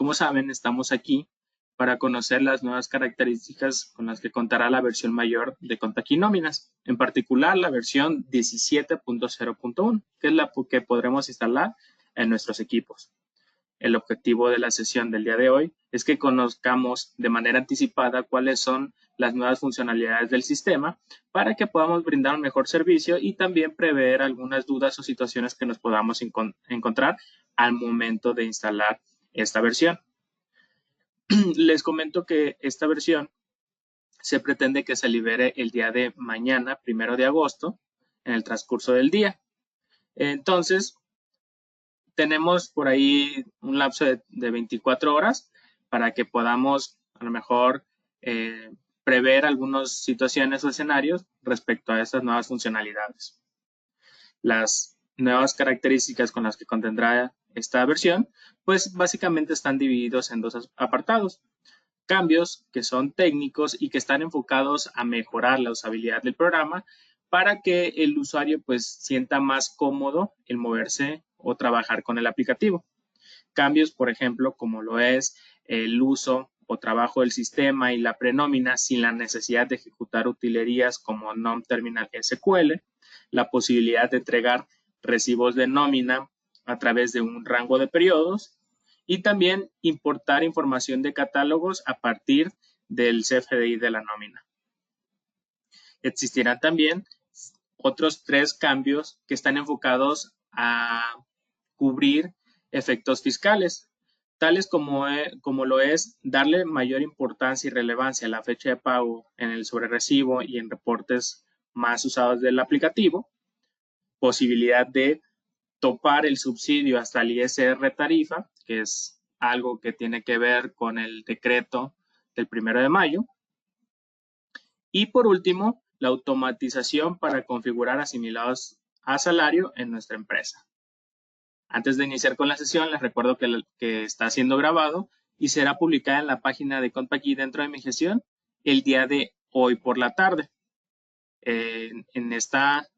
Como saben, estamos aquí para conocer las nuevas características con las que contará la versión mayor de Contaki Nóminas, en particular la versión 17.0.1, que es la que podremos instalar en nuestros equipos. El objetivo de la sesión del día de hoy es que conozcamos de manera anticipada cuáles son las nuevas funcionalidades del sistema para que podamos brindar un mejor servicio y también prever algunas dudas o situaciones que nos podamos encontrar al momento de instalar esta versión. Les comento que esta versión se pretende que se libere el día de mañana, 1 de agosto, en el transcurso del día. Entonces, tenemos por ahí un lapso de 24 horas para que podamos a lo mejor prever algunas situaciones o escenarios respecto a estas nuevas funcionalidades. Las nuevas características con las que contendrá esta versión, pues básicamente están divididos en dos apartados. Cambios que son técnicos y que están enfocados a mejorar la usabilidad del programa para que el usuario pues sienta más cómodo el moverse o trabajar con el aplicativo. Cambios, por ejemplo, como lo es el uso o trabajo del sistema y la prenómina sin la necesidad de ejecutar utilerías como NOM Terminal SQL, la posibilidad de entregar recibos de nómina a través de un rango de periodos y también importar información de catálogos a partir del CFDI de la nómina. Existirán también otros 3 cambios que están enfocados a cubrir efectos fiscales, tales como lo es darle mayor importancia y relevancia a la fecha de pago en el sobrerecibo y en reportes más usados del aplicativo, posibilidad de topar el subsidio hasta el ISR tarifa, que es algo que tiene que ver con el decreto del 1 de mayo. Y por último, la automatización para configurar asimilados a salario en nuestra empresa. Antes de iniciar con la sesión, les recuerdo que está siendo grabado y será publicada en la página de Contaki dentro de mi gestión el día de hoy por la tarde. En esta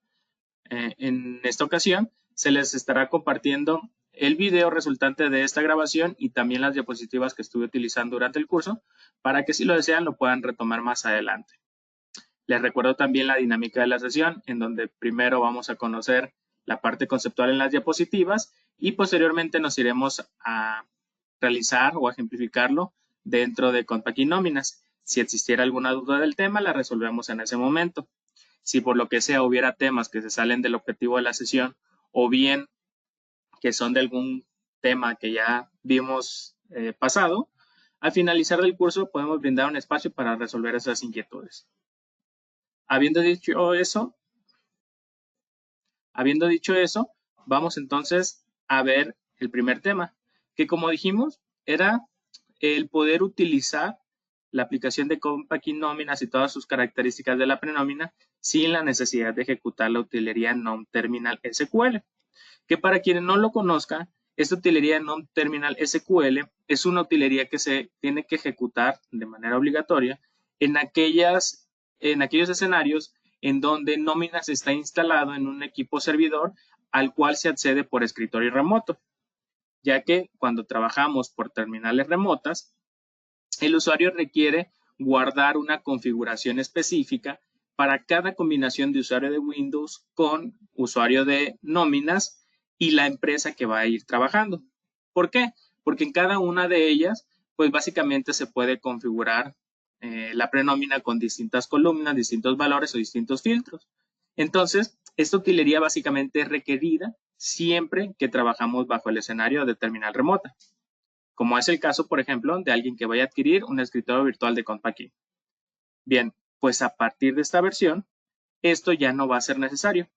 ocasión, se les estará compartiendo el video resultante de esta grabación y también las diapositivas que estuve utilizando durante el curso para que si lo desean lo puedan retomar más adelante. Les recuerdo también la dinámica de la sesión, en donde primero vamos a conocer la parte conceptual en las diapositivas y posteriormente nos iremos a realizar o a ejemplificarlo dentro de Contaki Nóminas. Si existiera alguna duda del tema, la resolvemos en ese momento. Si por lo que sea hubiera temas que se salen del objetivo de la sesión o bien que son de algún tema que ya vimos pasado, al finalizar del curso podemos brindar un espacio para resolver esas inquietudes. Habiendo dicho eso, vamos entonces a ver el primer tema, que como dijimos, era el poder utilizar la aplicación de Contaki Nóminas y todas sus características de la prenómina sin la necesidad de ejecutar la utilería NOM Terminal SQL. Que para quienes no lo conozcan, esta utilería NOM Terminal SQL es una utilería que se tiene que ejecutar de manera obligatoria en aquellos escenarios en donde Nóminas está instalado en un equipo servidor al cual se accede por escritorio remoto, ya que cuando trabajamos por terminales remotas, el usuario requiere guardar una configuración específica para cada combinación de usuario de Windows con usuario de nóminas y la empresa que va a ir trabajando. ¿Por qué? Porque en cada una de ellas, pues básicamente se puede configurar la prenómina con distintas columnas, distintos valores o distintos filtros. Entonces, esta utilería básicamente es requerida siempre que trabajamos bajo el escenario de terminal remota, como es el caso, por ejemplo, de alguien que vaya a adquirir un escritorio virtual de Contaki. Bien, pues a partir de esta versión, esto ya no va a ser necesario,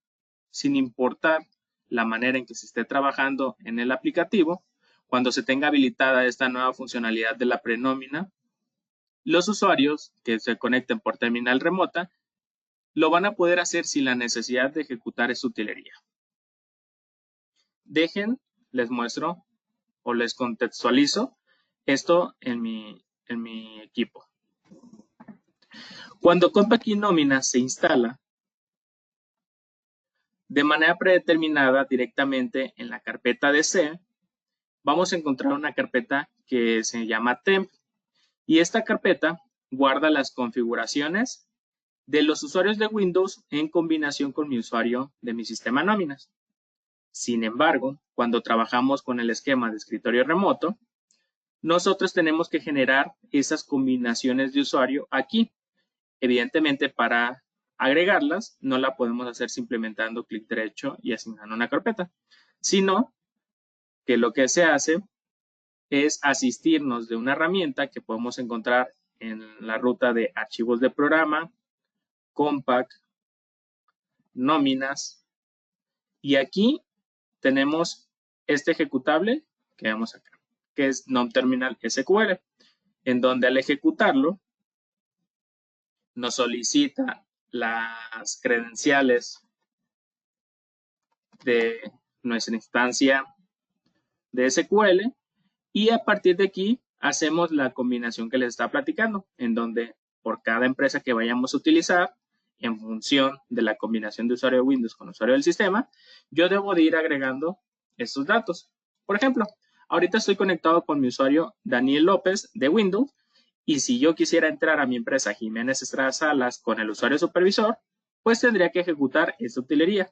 sin importar la manera en que se esté trabajando en el aplicativo. Cuando se tenga habilitada esta nueva funcionalidad de la prenómina, los usuarios que se conecten por terminal remota lo van a poder hacer sin la necesidad de ejecutar esta utilería. Les muestro o les contextualizo esto en mi equipo. Cuando Contaki Nóminas se instala de manera predeterminada directamente en la carpeta de C, vamos a encontrar una carpeta que se llama temp. Y esta carpeta guarda las configuraciones de los usuarios de Windows en combinación con mi usuario de mi sistema nóminas. Sin embargo, cuando trabajamos con el esquema de escritorio remoto, nosotros tenemos que generar esas combinaciones de usuario aquí. Evidentemente, para agregarlas, no la podemos hacer simplemente dando clic derecho y asignando una carpeta, sino que lo que se hace es asistirnos de una herramienta que podemos encontrar en la ruta de archivos de programa, compact, nóminas, y aquí tenemos este ejecutable que vemos acá, que es NomTerminal SQL, en donde al ejecutarlo nos solicita las credenciales de nuestra instancia de SQL y a partir de aquí hacemos la combinación que les estaba platicando, en donde por cada empresa que vayamos a utilizar, en función de la combinación de usuario de Windows con usuario del sistema, yo debo de ir agregando estos datos. Por ejemplo, ahorita estoy conectado con mi usuario Daniel López de Windows y si yo quisiera entrar a mi empresa Jiménez Estrada Salas con el usuario supervisor, pues tendría que ejecutar esta utilería.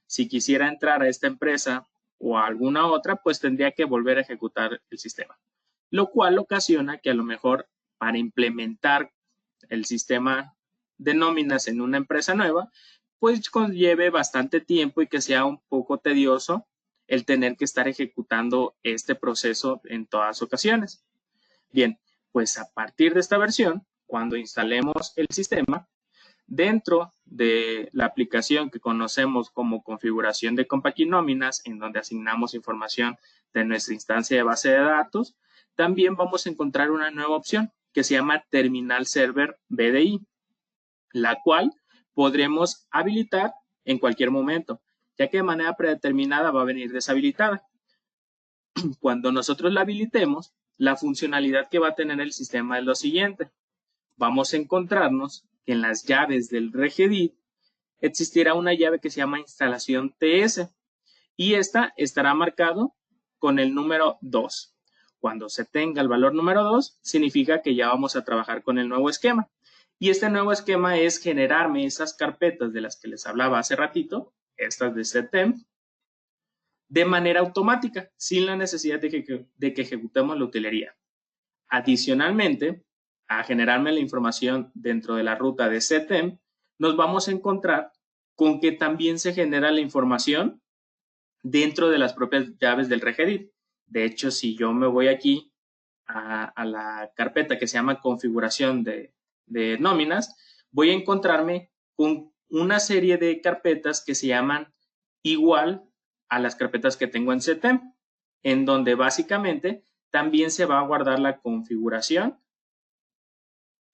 Si quisiera entrar a esta empresa o a alguna otra, pues tendría que volver a ejecutar el sistema. Lo cual ocasiona que a lo mejor para implementar el sistema de nóminas en una empresa nueva, pues conlleve bastante tiempo y que sea un poco tedioso el tener que estar ejecutando este proceso en todas ocasiones. Bien, pues a partir de esta versión, cuando instalemos el sistema, dentro de la aplicación que conocemos como configuración de Compact Nóminas, en donde asignamos información de nuestra instancia de base de datos, también vamos a encontrar una nueva opción que se llama Terminal Server BDI, la cual podremos habilitar en cualquier momento, ya que de manera predeterminada va a venir deshabilitada. Cuando nosotros la habilitemos, la funcionalidad que va a tener el sistema es lo siguiente. Vamos a encontrarnos que en las llaves del regedit existirá una llave que se llama instalación TS y esta estará marcado con el número 2. Cuando se tenga el valor número 2, significa que ya vamos a trabajar con el nuevo esquema. Y este nuevo esquema es generarme esas carpetas de las que les hablaba hace ratito, estas de settemp, de manera automática, sin la necesidad de que ejecutemos la utilería. Adicionalmente, a generarme la información dentro de la ruta de settemp, nos vamos a encontrar con que también se genera la información dentro de las propias llaves del regedit. De hecho, si yo me voy aquí a la carpeta que se llama configuración de nóminas, voy a encontrarme con una serie de carpetas que se llaman igual a las carpetas que tengo en settemp, en donde básicamente también se va a guardar la configuración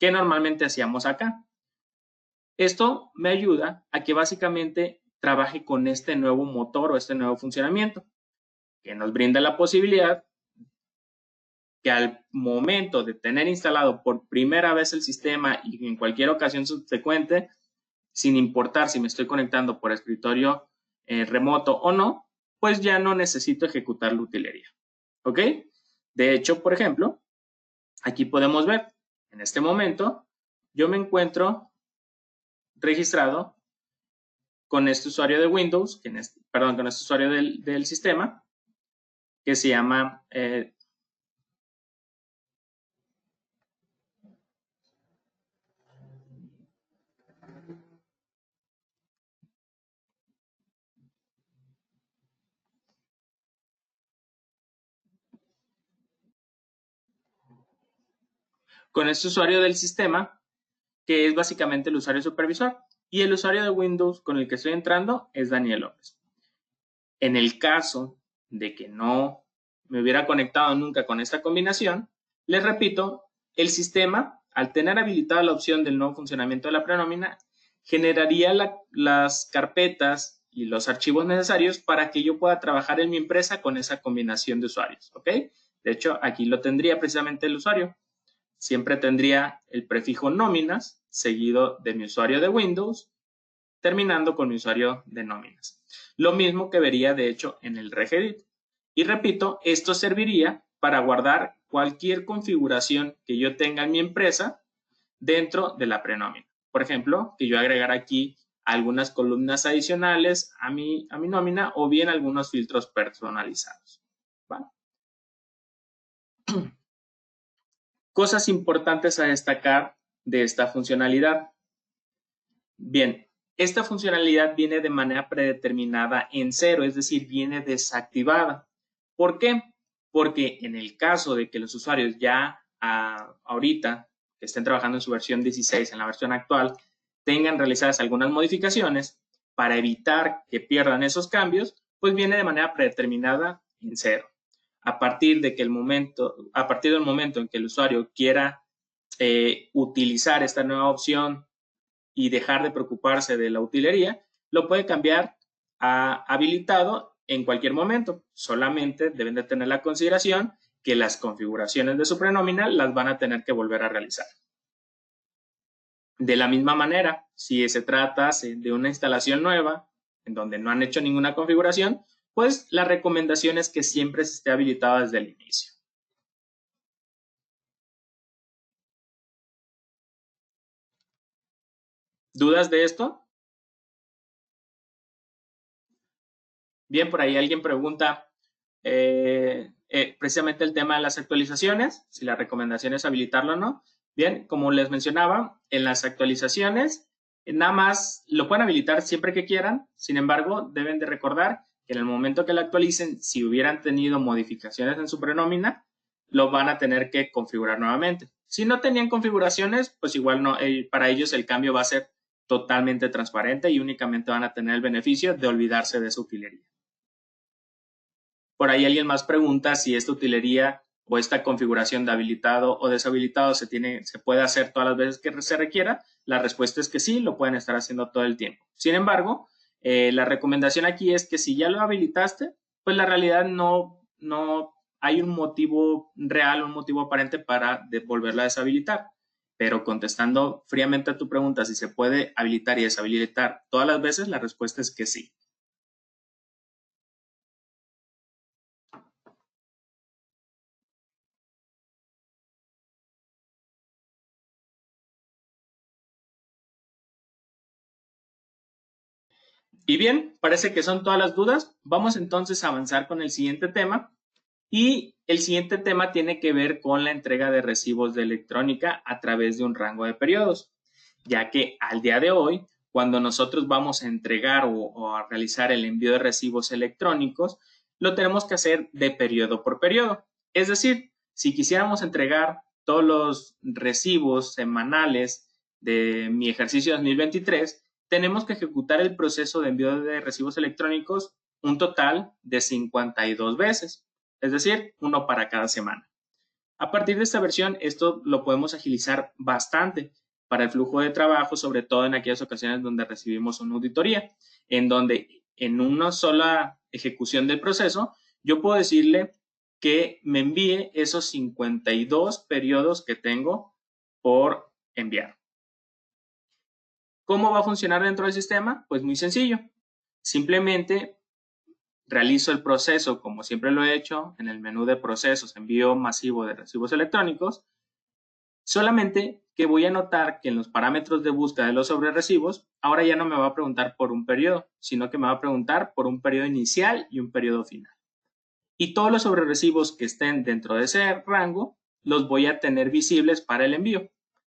que normalmente hacíamos acá. Esto me ayuda a que básicamente trabaje con este nuevo motor o este nuevo funcionamiento, que nos brinda la posibilidad que al momento de tener instalado por primera vez el sistema y en cualquier ocasión subsecuente, sin importar si me estoy conectando por escritorio remoto o no, pues ya no necesito ejecutar la utilería. ¿Ok? De hecho, por ejemplo, aquí podemos ver, en este momento, yo me encuentro registrado con este usuario de Windows, con este usuario del sistema, que se llama con este usuario del sistema, que es básicamente el usuario supervisor, y el usuario de Windows con el que estoy entrando es Daniel López. En el caso de que no me hubiera conectado nunca con esta combinación, les repito, el sistema, al tener habilitada la opción del nuevo funcionamiento de la prenómina, generaría las carpetas y los archivos necesarios para que yo pueda trabajar en mi empresa con esa combinación de usuarios, ¿ok? De hecho, aquí lo tendría precisamente el usuario. Siempre tendría el prefijo nóminas seguido de mi usuario de Windows, terminando con mi usuario de nóminas. Lo mismo que vería, de hecho, en el regedit. Y repito, esto serviría para guardar cualquier configuración que yo tenga en mi empresa dentro de la prenómina. Por ejemplo, que yo agregara aquí algunas columnas adicionales a mi nómina o bien algunos filtros personalizados. ¿Vale? Cosas importantes a destacar de esta funcionalidad. Bien, esta funcionalidad viene de manera predeterminada en 0, es decir, viene desactivada. ¿Por qué? Porque en el caso de que los usuarios ya ahorita, que estén trabajando en su versión 16, en la versión actual, tengan realizadas algunas modificaciones, para evitar que pierdan esos cambios, pues viene de manera predeterminada en 0. A partir del momento en que el usuario quiera utilizar esta nueva opción y dejar de preocuparse de la utilería, lo puede cambiar a habilitado en cualquier momento. Solamente deben de tener la consideración que las configuraciones de su prenómina las van a tener que volver a realizar. De la misma manera, si se trata de una instalación nueva en donde no han hecho ninguna configuración, pues la recomendación es que siempre se esté habilitado desde el inicio. ¿Dudas de esto? Bien, por ahí alguien pregunta precisamente el tema de las actualizaciones, si la recomendación es habilitarlo o no. Bien, como les mencionaba, en las actualizaciones nada más lo pueden habilitar siempre que quieran. Sin embargo, deben de recordar que en el momento que la actualicen, si hubieran tenido modificaciones en su prenómina, lo van a tener que configurar nuevamente. Si no tenían configuraciones, pues igual no, para ellos el cambio va a ser totalmente transparente y únicamente van a tener el beneficio de olvidarse de su utilería. Por ahí alguien más pregunta si esta utilería o esta configuración de habilitado o deshabilitado se puede hacer todas las veces que se requiera. La respuesta es que sí, lo pueden estar haciendo todo el tiempo. Sin embargo, la recomendación aquí es que si ya lo habilitaste, pues la realidad no hay un motivo real, un motivo aparente para volverla a deshabilitar. Pero contestando fríamente a tu pregunta si se puede habilitar y deshabilitar todas las veces, la respuesta es que sí. Y bien, parece que son todas las dudas. Vamos entonces a avanzar con el siguiente tema. Y el siguiente tema tiene que ver con la entrega de recibos de electrónica a través de un rango de periodos, ya que al día de hoy, cuando nosotros vamos a entregar o a realizar el envío de recibos electrónicos, lo tenemos que hacer de periodo por periodo. Es decir, si quisiéramos entregar todos los recibos semanales de mi ejercicio 2023, tenemos que ejecutar el proceso de envío de recibos electrónicos un total de 52 veces, es decir, uno para cada semana. A partir de esta versión, esto lo podemos agilizar bastante para el flujo de trabajo, sobre todo en aquellas ocasiones donde recibimos una auditoría, en donde en una sola ejecución del proceso, yo puedo decirle que me envíe esos 52 periodos que tengo por enviar. ¿Cómo va a funcionar dentro del sistema? Pues muy sencillo. Simplemente realizo el proceso como siempre lo he hecho en el menú de procesos, envío masivo de recibos electrónicos, solamente que voy a notar que en los parámetros de búsqueda de los sobrerecibos, ahora ya no me va a preguntar por un periodo, sino que me va a preguntar por un periodo inicial y un periodo final. Y todos los sobrerecibos que estén dentro de ese rango, los voy a tener visibles para el envío.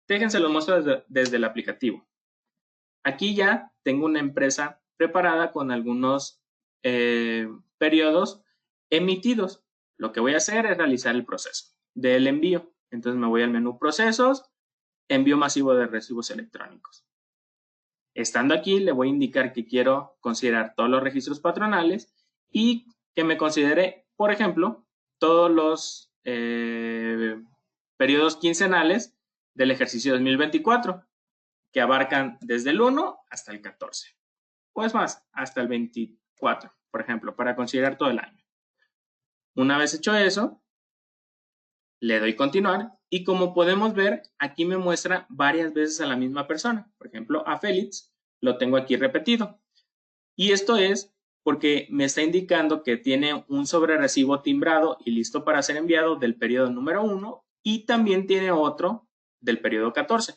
Déjense los muestro desde el aplicativo. Aquí ya tengo una empresa preparada con algunos periodos emitidos. Lo que voy a hacer es realizar el proceso del envío. Entonces me voy al menú procesos, envío masivo de recibos electrónicos. Estando aquí, le voy a indicar que quiero considerar todos los registros patronales y que me considere, por ejemplo, todos los periodos quincenales del ejercicio 2024, que abarcan desde el 1 hasta el 14. O es más, hasta el 24, por ejemplo, para considerar todo el año. Una vez hecho eso, le doy continuar y como podemos ver, aquí me muestra varias veces a la misma persona. Por ejemplo, a Félix lo tengo aquí repetido. Y esto es porque me está indicando que tiene un sobrerecibo timbrado y listo para ser enviado del periodo número 1 y también tiene otro del periodo 14.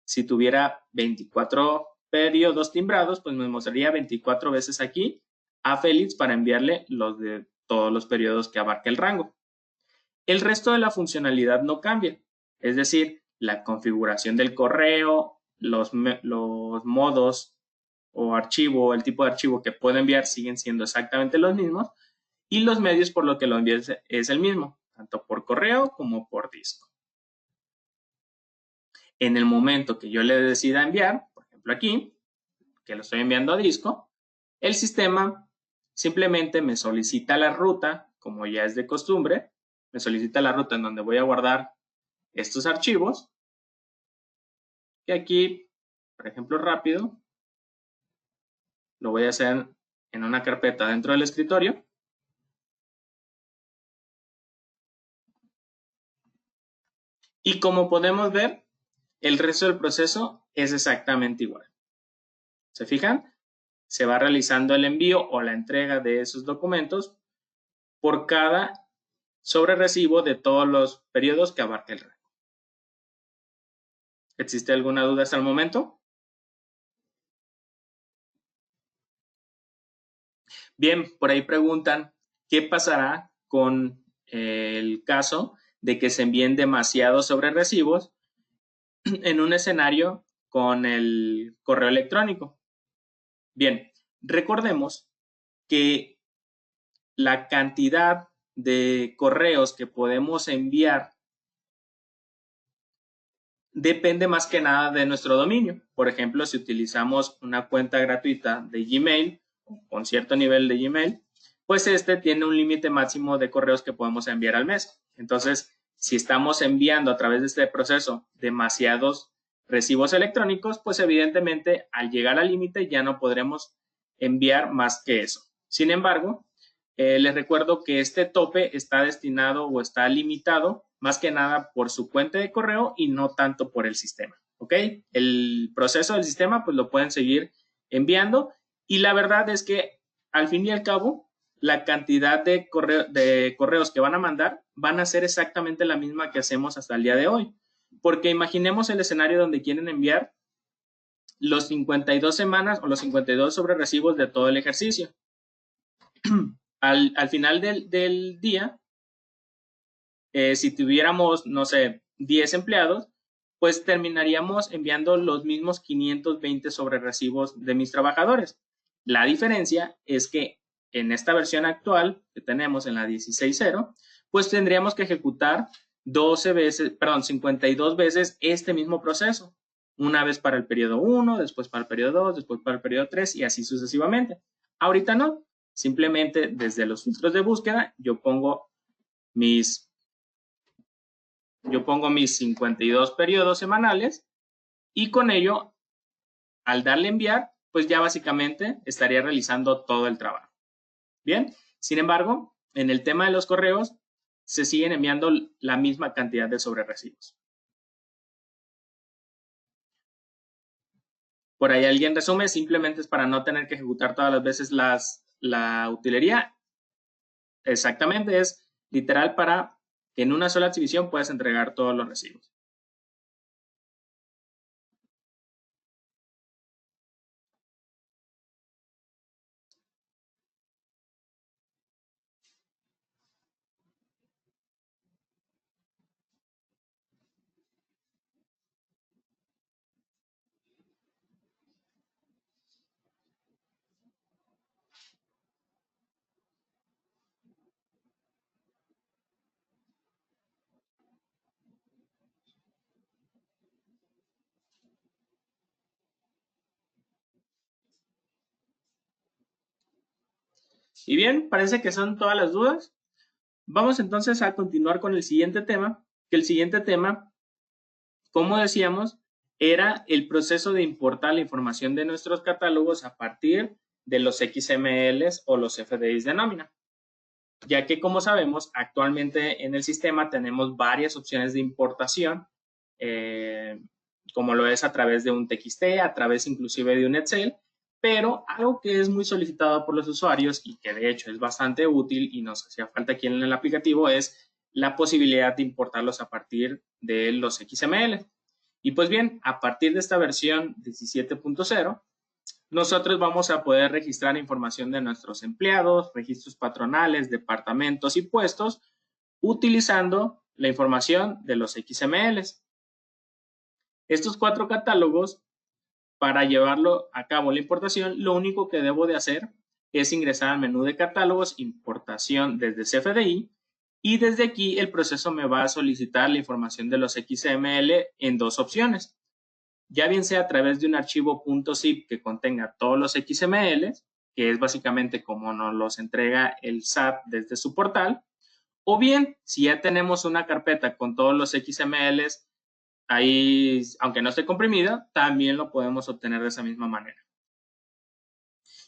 Si tuviera 24 periodos timbrados, pues me mostraría 24 veces aquí a Félix para enviarle los de todos los periodos que abarca el rango. El resto de la funcionalidad no cambia, es decir, la configuración del correo, los modos o archivo, el tipo de archivo que puedo enviar siguen siendo exactamente los mismos y los medios por lo que lo envío es el mismo, tanto por correo como por disco. En el momento que yo le decida enviar, por ejemplo aquí, que lo estoy enviando a disco, el sistema simplemente me solicita la ruta, como ya es de costumbre, me solicita la ruta en donde voy a guardar estos archivos, y aquí, por ejemplo, rápido, lo voy a hacer en una carpeta dentro del escritorio. Y como podemos ver, el resto del proceso es exactamente igual. ¿Se fijan? Se va realizando el envío o la entrega de esos documentos por cada sobrerecibo de todos los periodos que abarca el rango. ¿Existe alguna duda hasta el momento? Bien, por ahí preguntan, ¿qué pasará con el caso de que se envíen demasiados sobrerecibos en un escenario con el correo electrónico? Bien, recordemos que la cantidad de correos que podemos enviar depende más que nada de nuestro dominio. Por ejemplo, si utilizamos una cuenta gratuita de Gmail, con cierto nivel de Gmail, pues este tiene un límite máximo de correos que podemos enviar al mes. Entonces, si estamos enviando a través de este proceso demasiados recibos electrónicos, pues evidentemente al llegar al límite ya no podremos enviar más que eso. Sin embargo, les recuerdo que este tope está destinado o está limitado más que nada por su cuenta de correo y no tanto por el sistema, ¿ok? El proceso del sistema pues lo pueden seguir enviando y la verdad es que al fin y al cabo la cantidad de correos que van a mandar van a ser exactamente la misma que hacemos hasta el día de hoy, porque imaginemos el escenario donde quieren enviar los 52 semanas o los 52 sobrerecibos de todo el ejercicio. Al final del día, si tuviéramos, no sé, 10 empleados, pues terminaríamos enviando los mismos 520 sobrerecibos de mis trabajadores. La diferencia es que en esta versión actual que tenemos en la 16.0, pues tendríamos que ejecutar 52 veces este mismo proceso. Una vez para el periodo 1, después para el periodo 2, después para el periodo 3 y así sucesivamente. Ahorita no. Simplemente desde los filtros de búsqueda yo pongo mis 52 periodos semanales y con ello, al darle enviar, pues ya básicamente estaría realizando todo el trabajo. Bien, sin embargo, en el tema de los correos, se siguen enviando la misma cantidad de sobrerecibos. Por ahí alguien resume, simplemente es para no tener que ejecutar todas las veces la utilería. Exactamente, es literal para que en una sola exhibición puedas entregar todos los recibos. Y bien, parece que son todas las dudas. Vamos entonces a continuar con el siguiente tema, que el siguiente tema, como decíamos, era el proceso de importar la información de nuestros catálogos a partir de los XMLs o los FDIs de nómina. Ya que, como sabemos, actualmente en el sistema tenemos varias opciones de importación, como lo es a través de un TXT, a través inclusive de un Excel, Pero algo que es muy solicitado por los usuarios y que de hecho es bastante útil y nos hacía falta aquí en el aplicativo es la posibilidad de importarlos a partir de los XML. Y pues bien, a partir de esta versión 17.0, nosotros vamos a poder registrar información de nuestros empleados, registros patronales, departamentos y puestos, utilizando la información de los XMLs. Estos 4 catálogos, para llevarlo a cabo la importación, lo único que debo de hacer es ingresar al menú de catálogos, importación desde CFDI, y desde aquí el proceso me va a solicitar la información de los XML en 2 opciones. Ya bien sea a través de un archivo .zip que contenga todos los XML, que es básicamente como nos los entrega el SAT desde su portal, o bien, si ya tenemos una carpeta con todos los XMLs, ahí, aunque no esté comprimida, también lo podemos obtener de esa misma manera.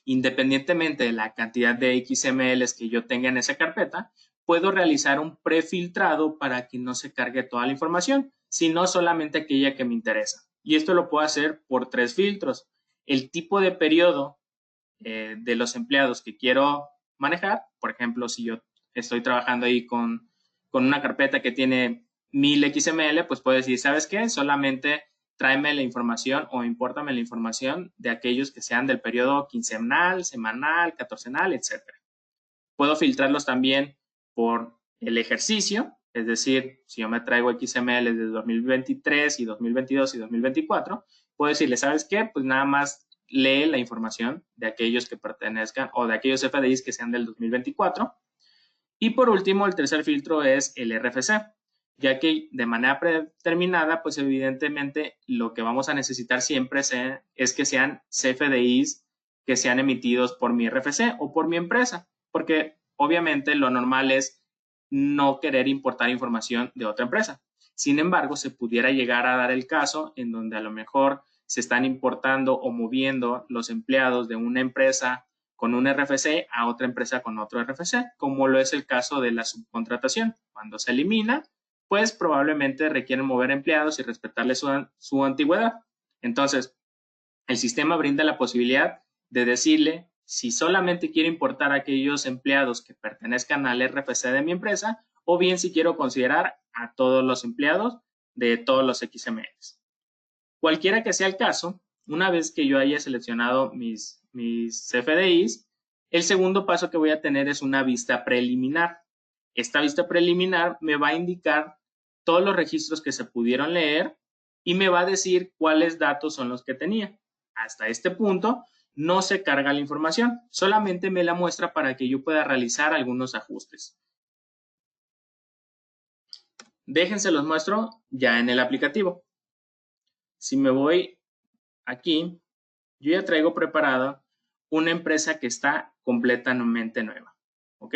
Independientemente de la cantidad de XMLs que yo tenga en esa carpeta, puedo realizar un prefiltrado para que no se cargue toda la información, sino solamente aquella que me interesa. Y esto lo puedo hacer por 3 filtros. El tipo de periodo de los empleados que quiero manejar. Por ejemplo, si yo estoy trabajando ahí con una carpeta que tiene 1000 XML, pues puedo decir, ¿sabes qué? Solamente tráeme la información o impórtame la información de aquellos que sean del periodo quincenal, semanal, catorcenal, etc. Puedo filtrarlos también por el ejercicio, es decir, si yo me traigo XML de 2023 y 2022 y 2024, puedo decirle, ¿sabes qué? Pues nada más lee la información de aquellos que pertenezcan o de aquellos FDIs que sean del 2024. Y por último, el tercer filtro es el RFC, ya que de manera predeterminada, pues evidentemente lo que vamos a necesitar siempre es que sean CFDIs que sean emitidos por mi RFC o por mi empresa, porque obviamente lo normal es no querer importar información de otra empresa. Sin embargo, se pudiera llegar a dar el caso en donde a lo mejor se están importando o moviendo los empleados de una empresa con un RFC a otra empresa con otro RFC, como lo es el caso de la subcontratación. Cuando se elimina, pues probablemente requieren mover empleados y respetarle su antigüedad. Entonces, el sistema brinda la posibilidad de decirle si solamente quiero importar aquellos empleados que pertenezcan al RFC de mi empresa o bien si quiero considerar a todos los empleados de todos los XMLs. Cualquiera que sea el caso, una vez que yo haya seleccionado mis CFDIs, el segundo paso que voy a tener es una vista preliminar. Esta vista preliminar me va a indicar todos los registros que se pudieron leer y me va a decir cuáles datos son los que tenía. Hasta este punto no se carga la información, solamente me la muestra para que yo pueda realizar algunos ajustes. Déjense los muestro ya en el aplicativo. Si me voy aquí, yo ya traigo preparada una empresa que está completamente nueva, ¿ok?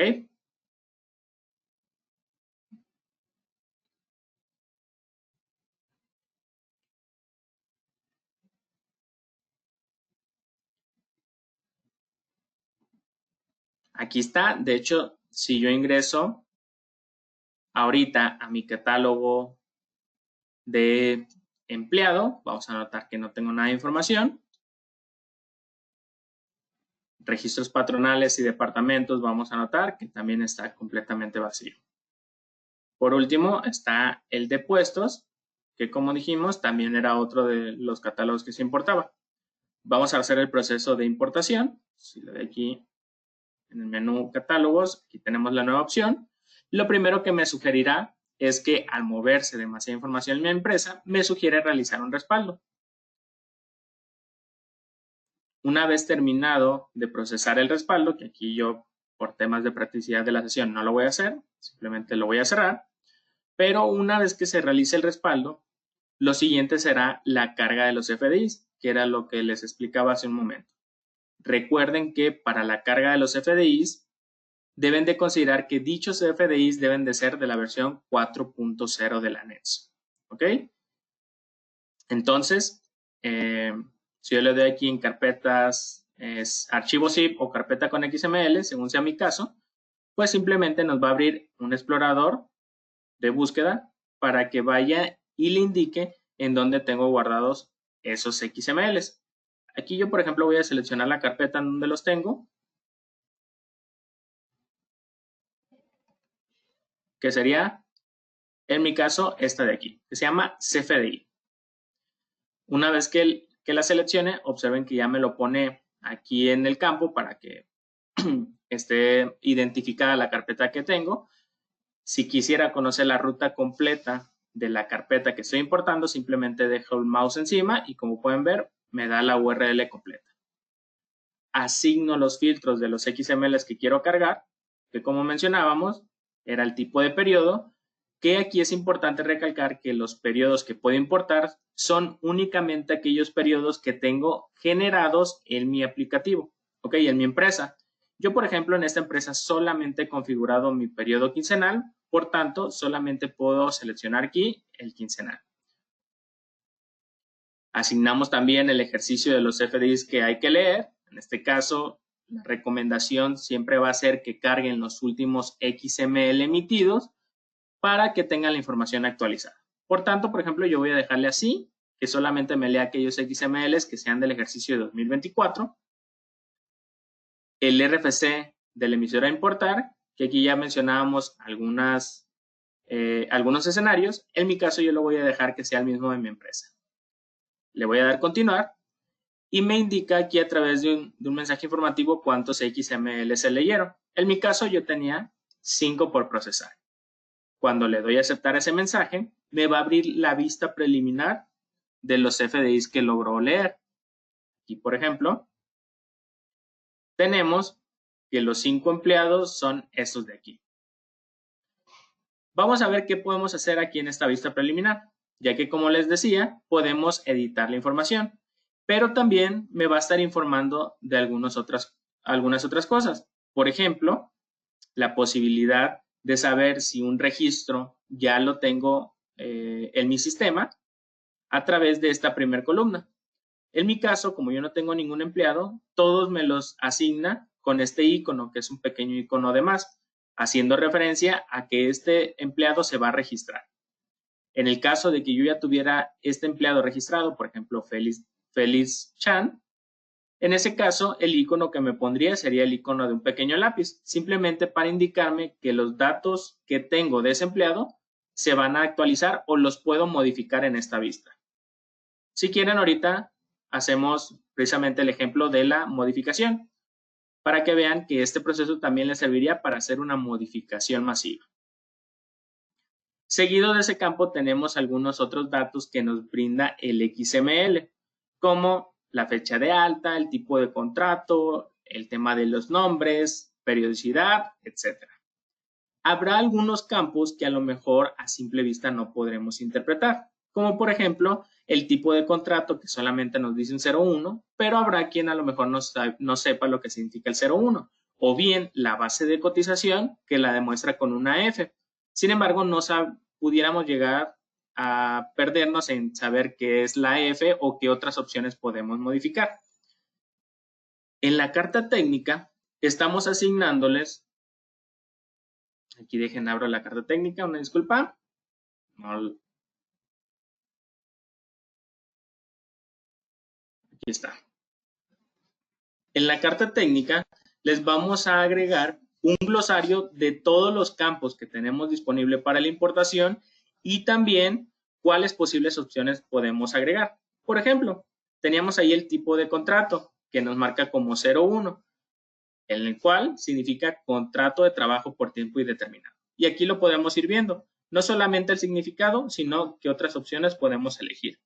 Aquí está, de hecho, si yo ingreso ahorita a mi catálogo de empleado, vamos a notar que no tengo nada de información. Registros patronales y departamentos, vamos a notar que también está completamente vacío. Por último, está el de puestos, que como dijimos, también era otro de los catálogos que se importaba. Vamos a hacer el proceso de importación. Si le doy aquí en el menú catálogos, aquí tenemos la nueva opción. Lo primero que me sugerirá es que al moverse demasiada información en mi empresa, me sugiere realizar un respaldo. Una vez terminado de procesar el respaldo, que aquí yo por temas de practicidad de la sesión no lo voy a hacer, simplemente lo voy a cerrar, pero una vez que se realice el respaldo, lo siguiente será la carga de los FDIs, que era lo que les explicaba hace un momento. Recuerden que para la carga de los FDIs deben de considerar que dichos FDIs deben de ser de la versión 4.0 del anexo. ¿Ok? Entonces, si yo le doy aquí en carpetas, archivo zip o carpeta con XML, según sea mi caso, pues simplemente nos va a abrir un explorador de búsqueda para que vaya y le indique en dónde tengo guardados esos XMLs. Aquí yo, por ejemplo, voy a seleccionar la carpeta en donde los tengo, que sería, en mi caso, esta de aquí, que se llama CFDI. Una vez que la seleccione, observen que ya me lo pone aquí en el campo para que esté identificada la carpeta que tengo. Si quisiera conocer la ruta completa de la carpeta que estoy importando, simplemente dejo el mouse encima y como pueden ver, me da la URL completa. Asigno los filtros de los XMLs que quiero cargar, que como mencionábamos, era el tipo de periodo, que aquí es importante recalcar que los periodos que puedo importar son únicamente aquellos periodos que tengo generados en mi aplicativo, ¿ok? En mi empresa. Yo, por ejemplo, en esta empresa solamente he configurado mi periodo quincenal, por tanto, solamente puedo seleccionar aquí el quincenal. Asignamos también el ejercicio de los FDIs que hay que leer. En este caso, la recomendación siempre va a ser que carguen los últimos XML emitidos para que tengan la información actualizada. Por tanto, por ejemplo, yo voy a dejarle así, que solamente me lea aquellos XMLs que sean del ejercicio de 2024. El RFC de la emisora a importar, que aquí ya mencionábamos algunos escenarios. En mi caso, yo lo voy a dejar que sea el mismo de mi empresa. Le voy a dar continuar y me indica aquí a través de un mensaje informativo cuántos XML se leyeron. En mi caso, yo tenía 5 por procesar. Cuando le doy a aceptar ese mensaje, me va a abrir la vista preliminar de los FDIs que logró leer. Aquí, por ejemplo, tenemos que los 5 empleados son estos de aquí. Vamos a ver qué podemos hacer aquí en esta vista preliminar, ya que, como les decía, podemos editar la información, pero también me va a estar informando de algunas otras cosas. Por ejemplo, la posibilidad de saber si un registro ya lo tengo en mi sistema a través de esta primera columna. En mi caso, como yo no tengo ningún empleado, todos me los asigna con este icono, que es un pequeño icono de más, haciendo referencia a que este empleado se va a registrar. En el caso de que yo ya tuviera este empleado registrado, por ejemplo, Félix Chan, en ese caso, el icono que me pondría sería el icono de un pequeño lápiz, simplemente para indicarme que los datos que tengo de ese empleado se van a actualizar o los puedo modificar en esta vista. Si quieren, ahorita hacemos precisamente el ejemplo de la modificación, para que vean que este proceso también les serviría para hacer una modificación masiva. Seguido de ese campo tenemos algunos otros datos que nos brinda el XML, como la fecha de alta, el tipo de contrato, el tema de los nombres, periodicidad, etc. Habrá algunos campos que a lo mejor a simple vista no podremos interpretar, como por ejemplo el tipo de contrato que solamente nos dice un 01, pero habrá quien a lo mejor no sepa lo que significa el 01, o bien la base de cotización que la demuestra con una F. Sin embargo, no pudiéramos llegar a perdernos en saber qué es la F o qué otras opciones podemos modificar. En la carta técnica estamos asignándoles, aquí dejen abro la carta técnica, una disculpa. Aquí está. En la carta técnica les vamos a agregar un glosario de todos los campos que tenemos disponible para la importación y también cuáles posibles opciones podemos agregar. Por ejemplo, teníamos ahí el tipo de contrato que nos marca como 01, en el cual significa contrato de trabajo por tiempo indeterminado. Y aquí lo podemos ir viendo, no solamente el significado, sino qué otras opciones podemos elegir.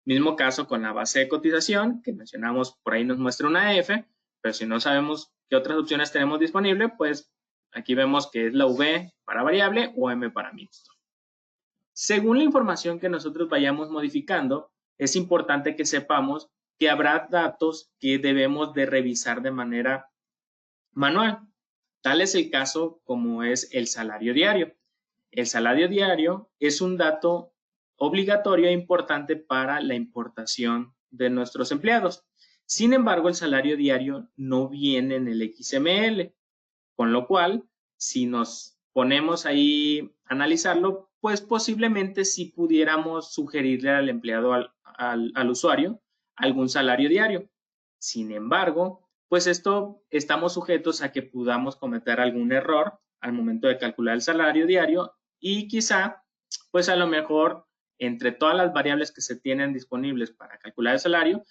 Mismo caso con la base de cotización, que mencionamos, por ahí nos muestra una F, pero si no sabemos qué otras opciones tenemos disponible, pues aquí vemos que es la V para variable o M para mixto. Según la información que nosotros vayamos modificando, es importante que sepamos que habrá datos que debemos de revisar de manera manual. Tal es el caso como es el salario diario. El salario diario es un dato obligatorio e importante para la importación de nuestros empleados. Sin embargo, el salario diario no viene en el XML, con lo cual, si nos ponemos ahí a analizarlo, pues posiblemente sí pudiéramos sugerirle al empleado, al usuario, algún salario diario. Sin embargo, pues esto estamos sujetos a que podamos cometer algún error al momento de calcular el salario diario y quizá, pues a lo mejor entre todas las variables que se tienen disponibles para calcular el salario,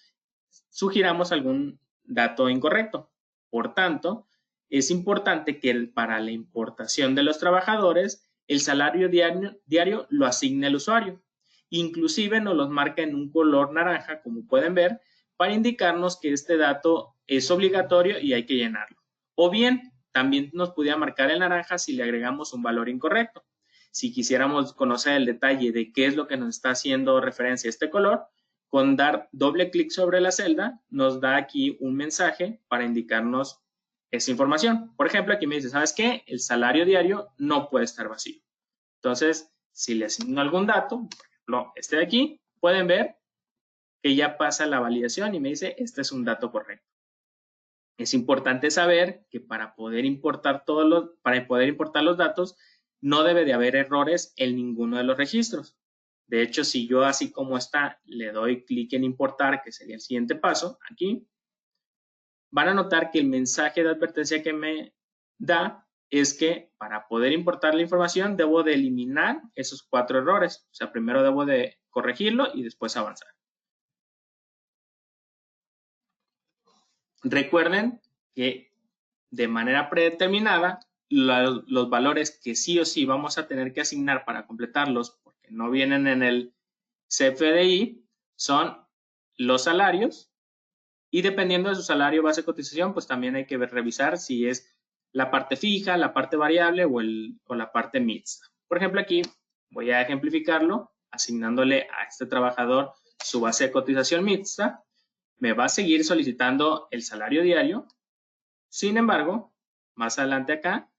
sugiramos algún dato incorrecto. Por tanto, es importante que para la importación de los trabajadores, el salario diario lo asigne el usuario. Inclusive nos los marca en un color naranja, como pueden ver, para indicarnos que este dato es obligatorio y hay que llenarlo. O bien, también nos pudiera marcar el naranja si le agregamos un valor incorrecto. Si quisiéramos conocer el detalle de qué es lo que nos está haciendo referencia a este color, con dar doble clic sobre la celda, nos da aquí un mensaje para indicarnos esa información. Por ejemplo, aquí me dice, ¿sabes qué? El salario diario no puede estar vacío. Entonces, si le asigno algún dato, por ejemplo, este de aquí, pueden ver que ya pasa la validación y me dice, este es un dato correcto. Es importante saber que para poder importar los datos, no debe de haber errores en ninguno de los registros. De hecho, si yo así como está, le doy clic en importar, que sería el siguiente paso, aquí, van a notar que el mensaje de advertencia que me da es que para poder importar la información debo de eliminar esos 4 errores. O sea, primero debo de corregirlo y después avanzar. Recuerden que de manera predeterminada, los valores que sí o sí vamos a tener que asignar para completarlos, porque no vienen en el CFDI, son los salarios y dependiendo de su salario base de cotización, pues también hay que revisar si es la parte fija, la parte variable o la parte mixta. Por ejemplo, aquí voy a ejemplificarlo asignándole a este trabajador su base de cotización mixta. Me va a seguir solicitando el salario diario. Sin embargo, más adelante acá,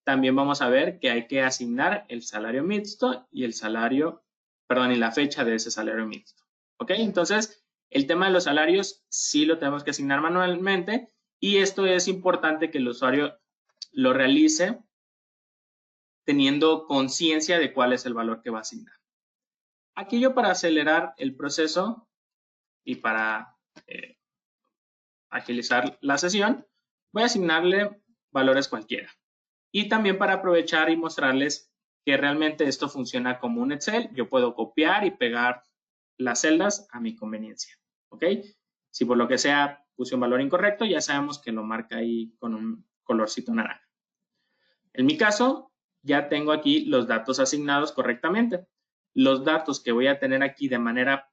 también vamos a ver que hay que asignar el salario mixto y y la fecha de ese salario mixto. ¿Ok? Entonces, el tema de los salarios sí lo tenemos que asignar manualmente y esto es importante que el usuario lo realice teniendo conciencia de cuál es el valor que va a asignar. Aquí yo para acelerar el proceso y para agilizar la sesión, voy a asignarle valores cualquiera. Y también para aprovechar y mostrarles que realmente esto funciona como un Excel, yo puedo copiar y pegar las celdas a mi conveniencia. ¿Ok? Si por lo que sea puse un valor incorrecto, ya sabemos que lo marca ahí con un colorcito naranja. En mi caso, ya tengo aquí los datos asignados correctamente. Los datos que voy a tener aquí de manera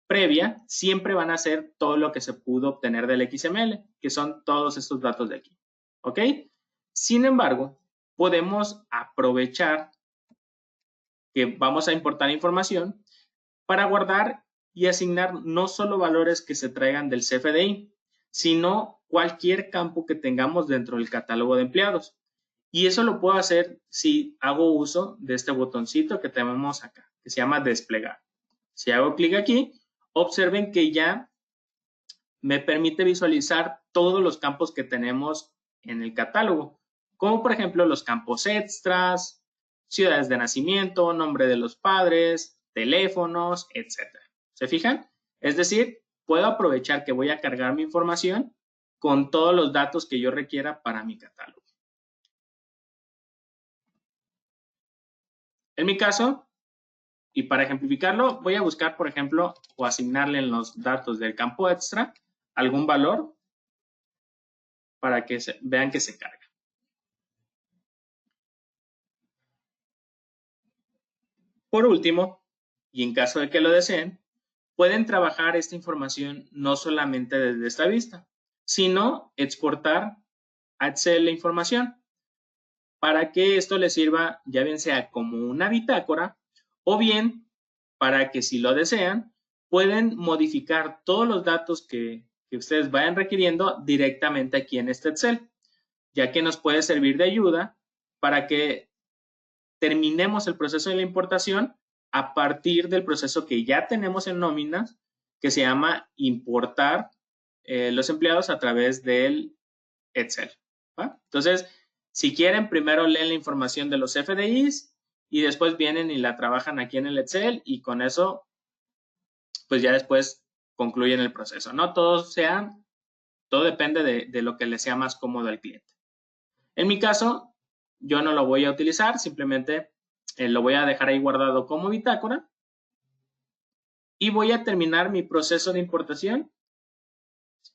previa siempre van a ser todo lo que se pudo obtener del XML, que son todos estos datos de aquí. ¿Ok? Sin embargo, podemos aprovechar que vamos a importar información para guardar y asignar no solo valores que se traigan del CFDI, sino cualquier campo que tengamos dentro del catálogo de empleados. Y eso lo puedo hacer si hago uso de este botoncito que tenemos acá, que se llama desplegar. Si hago clic aquí, observen que ya me permite visualizar todos los campos que tenemos en el catálogo, como por ejemplo los campos extras, ciudades de nacimiento, nombre de los padres, teléfonos, etc. ¿Se fijan? Es decir, puedo aprovechar que voy a cargar mi información con todos los datos que yo requiera para mi catálogo. En mi caso, y para ejemplificarlo, voy a buscar, por ejemplo, o asignarle en los datos del campo extra algún valor para que vean que se carga. Por último, y en caso de que lo deseen, pueden trabajar esta información no solamente desde esta vista, sino exportar a Excel la información para que esto les sirva ya bien sea como una bitácora o bien para que si lo desean, pueden modificar todos los datos que ustedes vayan requiriendo directamente aquí en este Excel, ya que nos puede servir de ayuda para que terminemos el proceso de la importación a partir del proceso que ya tenemos en nóminas, que se llama importar los empleados a través del Excel. ¿Va? Entonces, si quieren, primero leen la información de los FDIs y después vienen y la trabajan aquí en el Excel y con eso, pues ya después concluyen el proceso. No todos sean, todo depende de lo que le sea más cómodo al cliente. En mi caso, yo no lo voy a utilizar, simplemente lo voy a dejar ahí guardado como bitácora y voy a terminar mi proceso de importación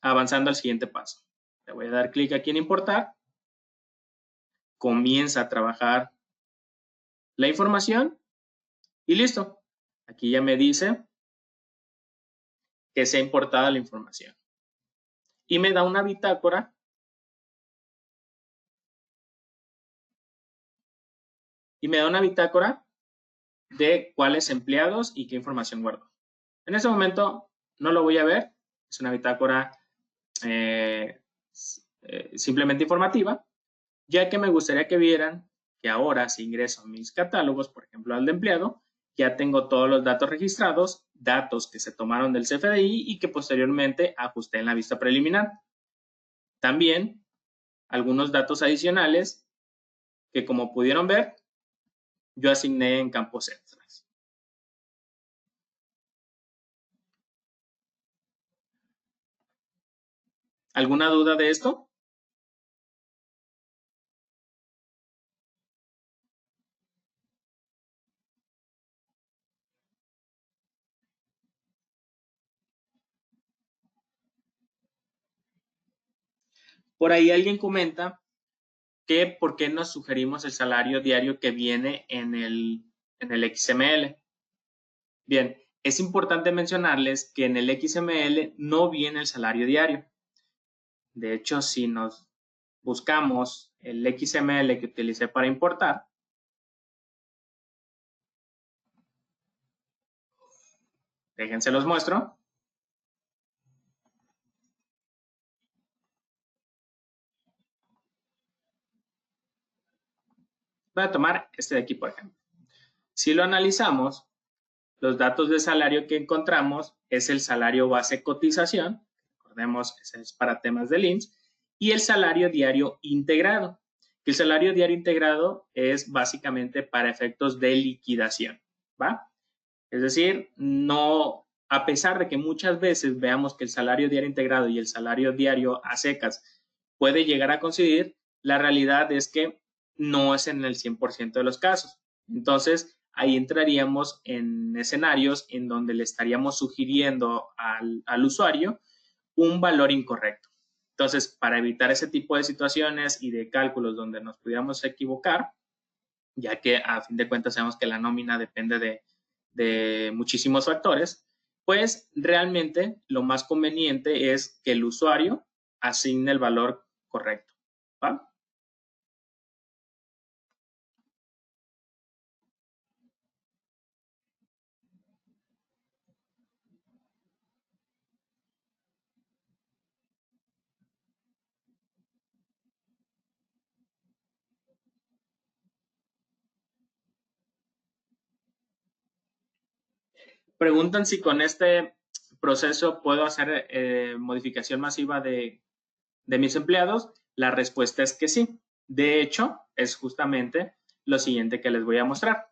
avanzando al siguiente paso. Le voy a dar clic aquí en importar, comienza a trabajar la información y listo. Aquí ya me dice que se ha importado la información y me da una bitácora de cuáles empleados y qué información guardo. En este momento no lo voy a ver, es una bitácora simplemente informativa, ya que me gustaría que vieran que ahora si ingreso a mis catálogos, por ejemplo al de empleado, ya tengo todos los datos registrados, datos que se tomaron del CFDI y que posteriormente ajusté en la vista preliminar. También algunos datos adicionales que, como pudieron ver, yo asigné en campos extras. ¿Alguna duda de esto? Por ahí alguien comenta que por qué nos sugerimos el salario diario que viene en el XML. Bien, es importante mencionarles que en el XML no viene el salario diario. De hecho, si nos buscamos el XML que utilicé para importar, déjense los muestro. Voy a tomar este de aquí, por ejemplo. Si lo analizamos, los datos de salario que encontramos es el salario base cotización, recordemos, ese es para temas del IMSS, y el salario diario integrado. El salario diario integrado es básicamente para efectos de liquidación, ¿va? Es decir, no, a pesar de que muchas veces veamos que el salario diario integrado y el salario diario a secas puede llegar a coincidir, la realidad es que no es en el 100% de los casos. Entonces, ahí entraríamos en escenarios en donde le estaríamos sugiriendo al usuario un valor incorrecto. Entonces, para evitar ese tipo de situaciones y de cálculos donde nos pudiéramos equivocar, ya que a fin de cuentas sabemos que la nómina depende de muchísimos factores, pues realmente lo más conveniente es que el usuario asigne el valor correcto, ¿va? Preguntan si con este proceso puedo hacer modificación masiva de mis empleados. La respuesta es que sí. De hecho, es justamente lo siguiente que les voy a mostrar.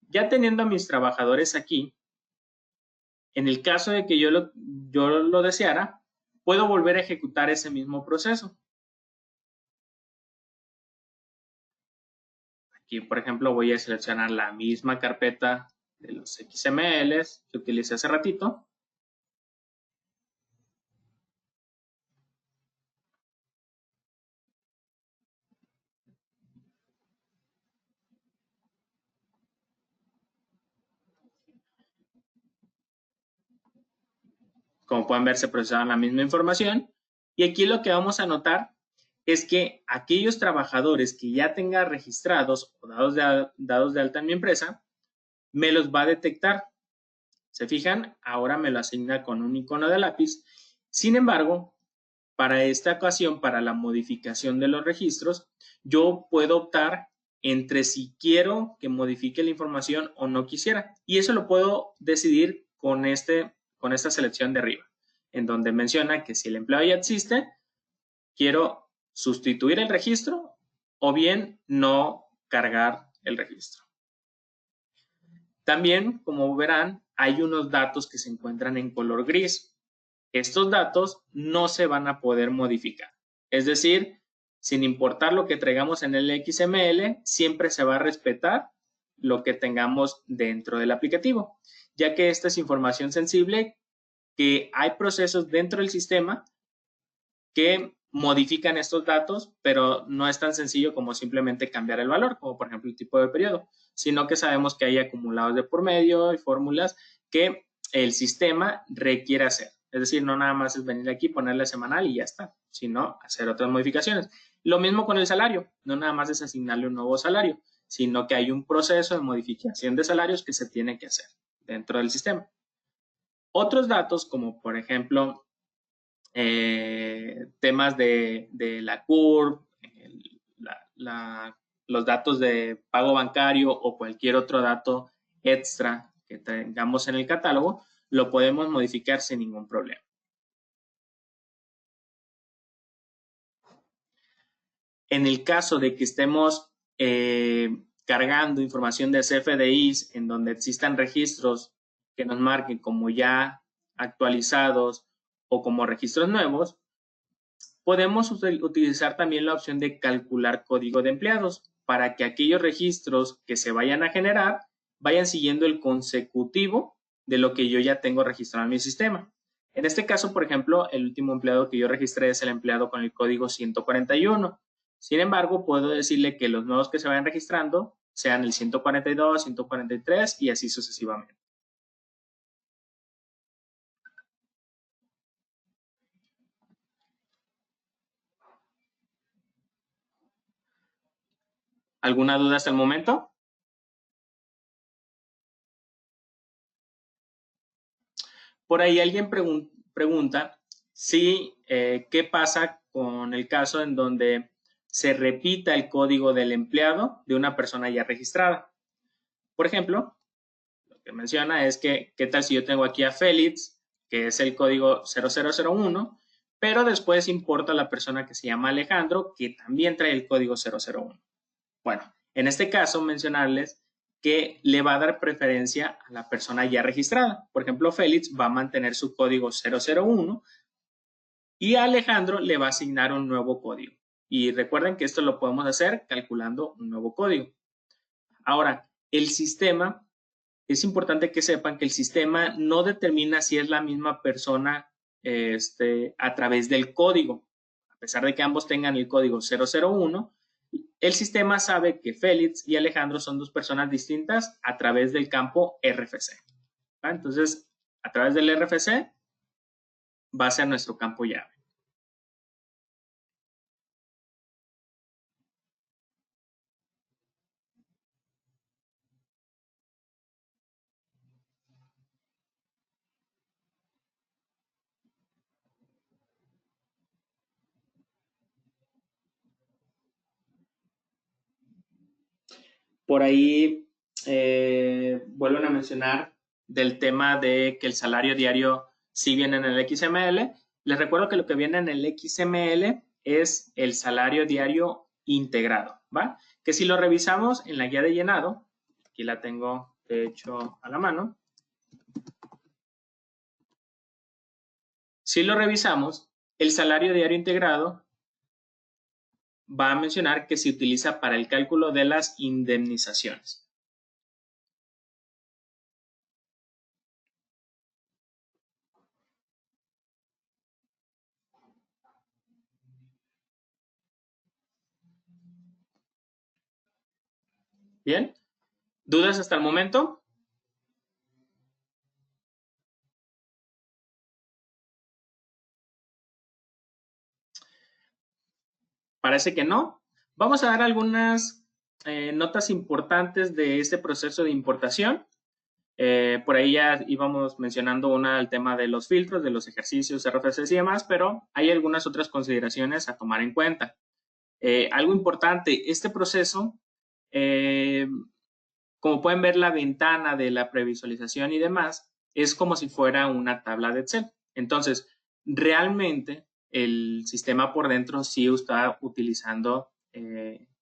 Ya teniendo a mis trabajadores aquí, en el caso de que yo lo deseara, puedo volver a ejecutar ese mismo proceso. Aquí, por ejemplo, voy a seleccionar la misma carpeta de los XMLs que utilicé hace ratito. Como pueden ver, se procesaron la misma información. Y aquí lo que vamos a notar es que aquellos trabajadores que ya tenga registrados o dados de alta en mi empresa, me los va a detectar. ¿Se fijan? Ahora me lo asigna con un icono de lápiz. Sin embargo, para esta ocasión, para la modificación de los registros, yo puedo optar entre si quiero que modifique la información o no quisiera. Y eso lo puedo decidir con esta selección de arriba, en donde menciona que si el empleado ya existe, quiero sustituir el registro o bien no cargar el registro. También, como verán, hay unos datos que se encuentran en color gris. Estos datos no se van a poder modificar. Es decir, sin importar lo que traigamos en el XML, siempre se va a respetar lo que tengamos dentro del aplicativo, ya que esta es información sensible, que hay procesos dentro del sistema que modifican estos datos, pero no es tan sencillo como simplemente cambiar el valor, como por ejemplo el tipo de periodo, sino que sabemos que hay acumulados de por medio y fórmulas que el sistema requiere hacer. Es decir, no nada más es venir aquí, ponerle semanal y ya está, sino hacer otras modificaciones. Lo mismo con el salario, no nada más es asignarle un nuevo salario, sino que hay un proceso de modificación de salarios que se tiene que hacer dentro del sistema. Otros datos, como por ejemplo temas de la CURP, los datos de pago bancario o cualquier otro dato extra que tengamos en el catálogo, lo podemos modificar sin ningún problema. En el caso de que estemos cargando información de CFDIs en donde existan registros que nos marquen como ya actualizados o como registros nuevos, podemos utilizar también la opción de calcular código de empleados para que aquellos registros que se vayan a generar vayan siguiendo el consecutivo de lo que yo ya tengo registrado en mi sistema. En este caso, por ejemplo, el último empleado que yo registré es el empleado con el código 141. Sin embargo, puedo decirle que los nuevos que se vayan registrando sean el 142, 143 y así sucesivamente. ¿Alguna duda hasta el momento? Por ahí alguien pregunta si qué pasa con el caso en donde se repita el código del empleado de una persona ya registrada. Por ejemplo, lo que menciona es que, ¿qué tal si yo tengo aquí a Félix, que es el código 0001, pero después importa la persona que se llama Alejandro, que también trae el código 001? Bueno, en este caso mencionarles que le va a dar preferencia a la persona ya registrada. Por ejemplo, Félix va a mantener su código 001 y a Alejandro le va a asignar un nuevo código. Y recuerden que esto lo podemos hacer calculando un nuevo código. Ahora, el sistema, es importante que sepan que el sistema no determina si es la misma persona a través del código. A pesar de que ambos tengan el código 001, el sistema sabe que Félix y Alejandro son dos personas distintas a través del campo RFC. ¿Va? Entonces, a través del RFC va a ser nuestro campo llave. Por ahí vuelven a mencionar del tema de que el salario diario sí viene en el XML. Les recuerdo que lo que viene en el XML es el salario diario integrado, ¿va? Que si lo revisamos en la guía de llenado, aquí la tengo de hecho a la mano. Si lo revisamos, el salario diario integrado va a mencionar que se utiliza para el cálculo de las indemnizaciones. Bien, ¿dudas hasta el momento? Parece que no. Vamos a dar algunas notas importantes de este proceso de importación. Por ahí ya íbamos mencionando una el tema de los filtros, de los ejercicios, RFCs y demás, pero hay algunas otras consideraciones a tomar en cuenta. Algo importante, este proceso, como pueden ver, la ventana de la previsualización y demás es como si fuera una tabla de Excel. Entonces, realmente el sistema por dentro sí está utilizando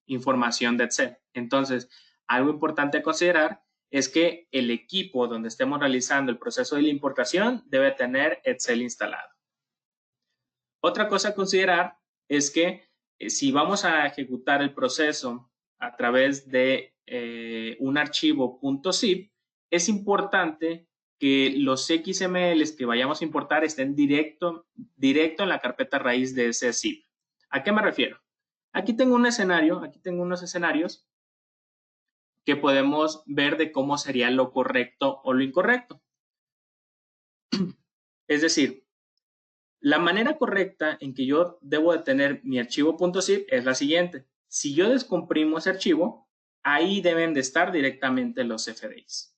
información de Excel. Entonces, algo importante a considerar es que el equipo donde estemos realizando el proceso de la importación debe tener Excel instalado. Otra cosa a considerar es que si vamos a ejecutar el proceso a través de un archivo .zip, es importante que los XMLs que vayamos a importar estén directo en la carpeta raíz de ese zip. ¿A qué me refiero? Aquí tengo un escenario, aquí tengo unos escenarios que podemos ver de cómo sería lo correcto o lo incorrecto. Es decir, la manera correcta en que yo debo de tener mi archivo .zip es la siguiente. Si yo descomprimo ese archivo, ahí deben de estar directamente los FDIs.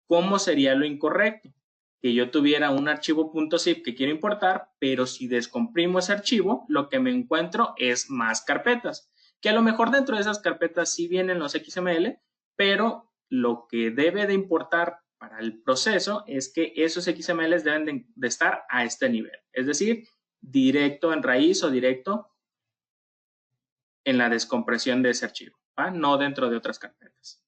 ¿Cómo sería lo incorrecto? Que yo tuviera un archivo .zip que quiero importar, pero si descomprimo ese archivo, lo que me encuentro es más carpetas, que a lo mejor dentro de esas carpetas sí vienen los XML, pero lo que debe de importar para el proceso es que esos XMLs deben de estar a este nivel, es decir, directo en raíz o directo en la descompresión de ese archivo, ¿va? No dentro de otras carpetas.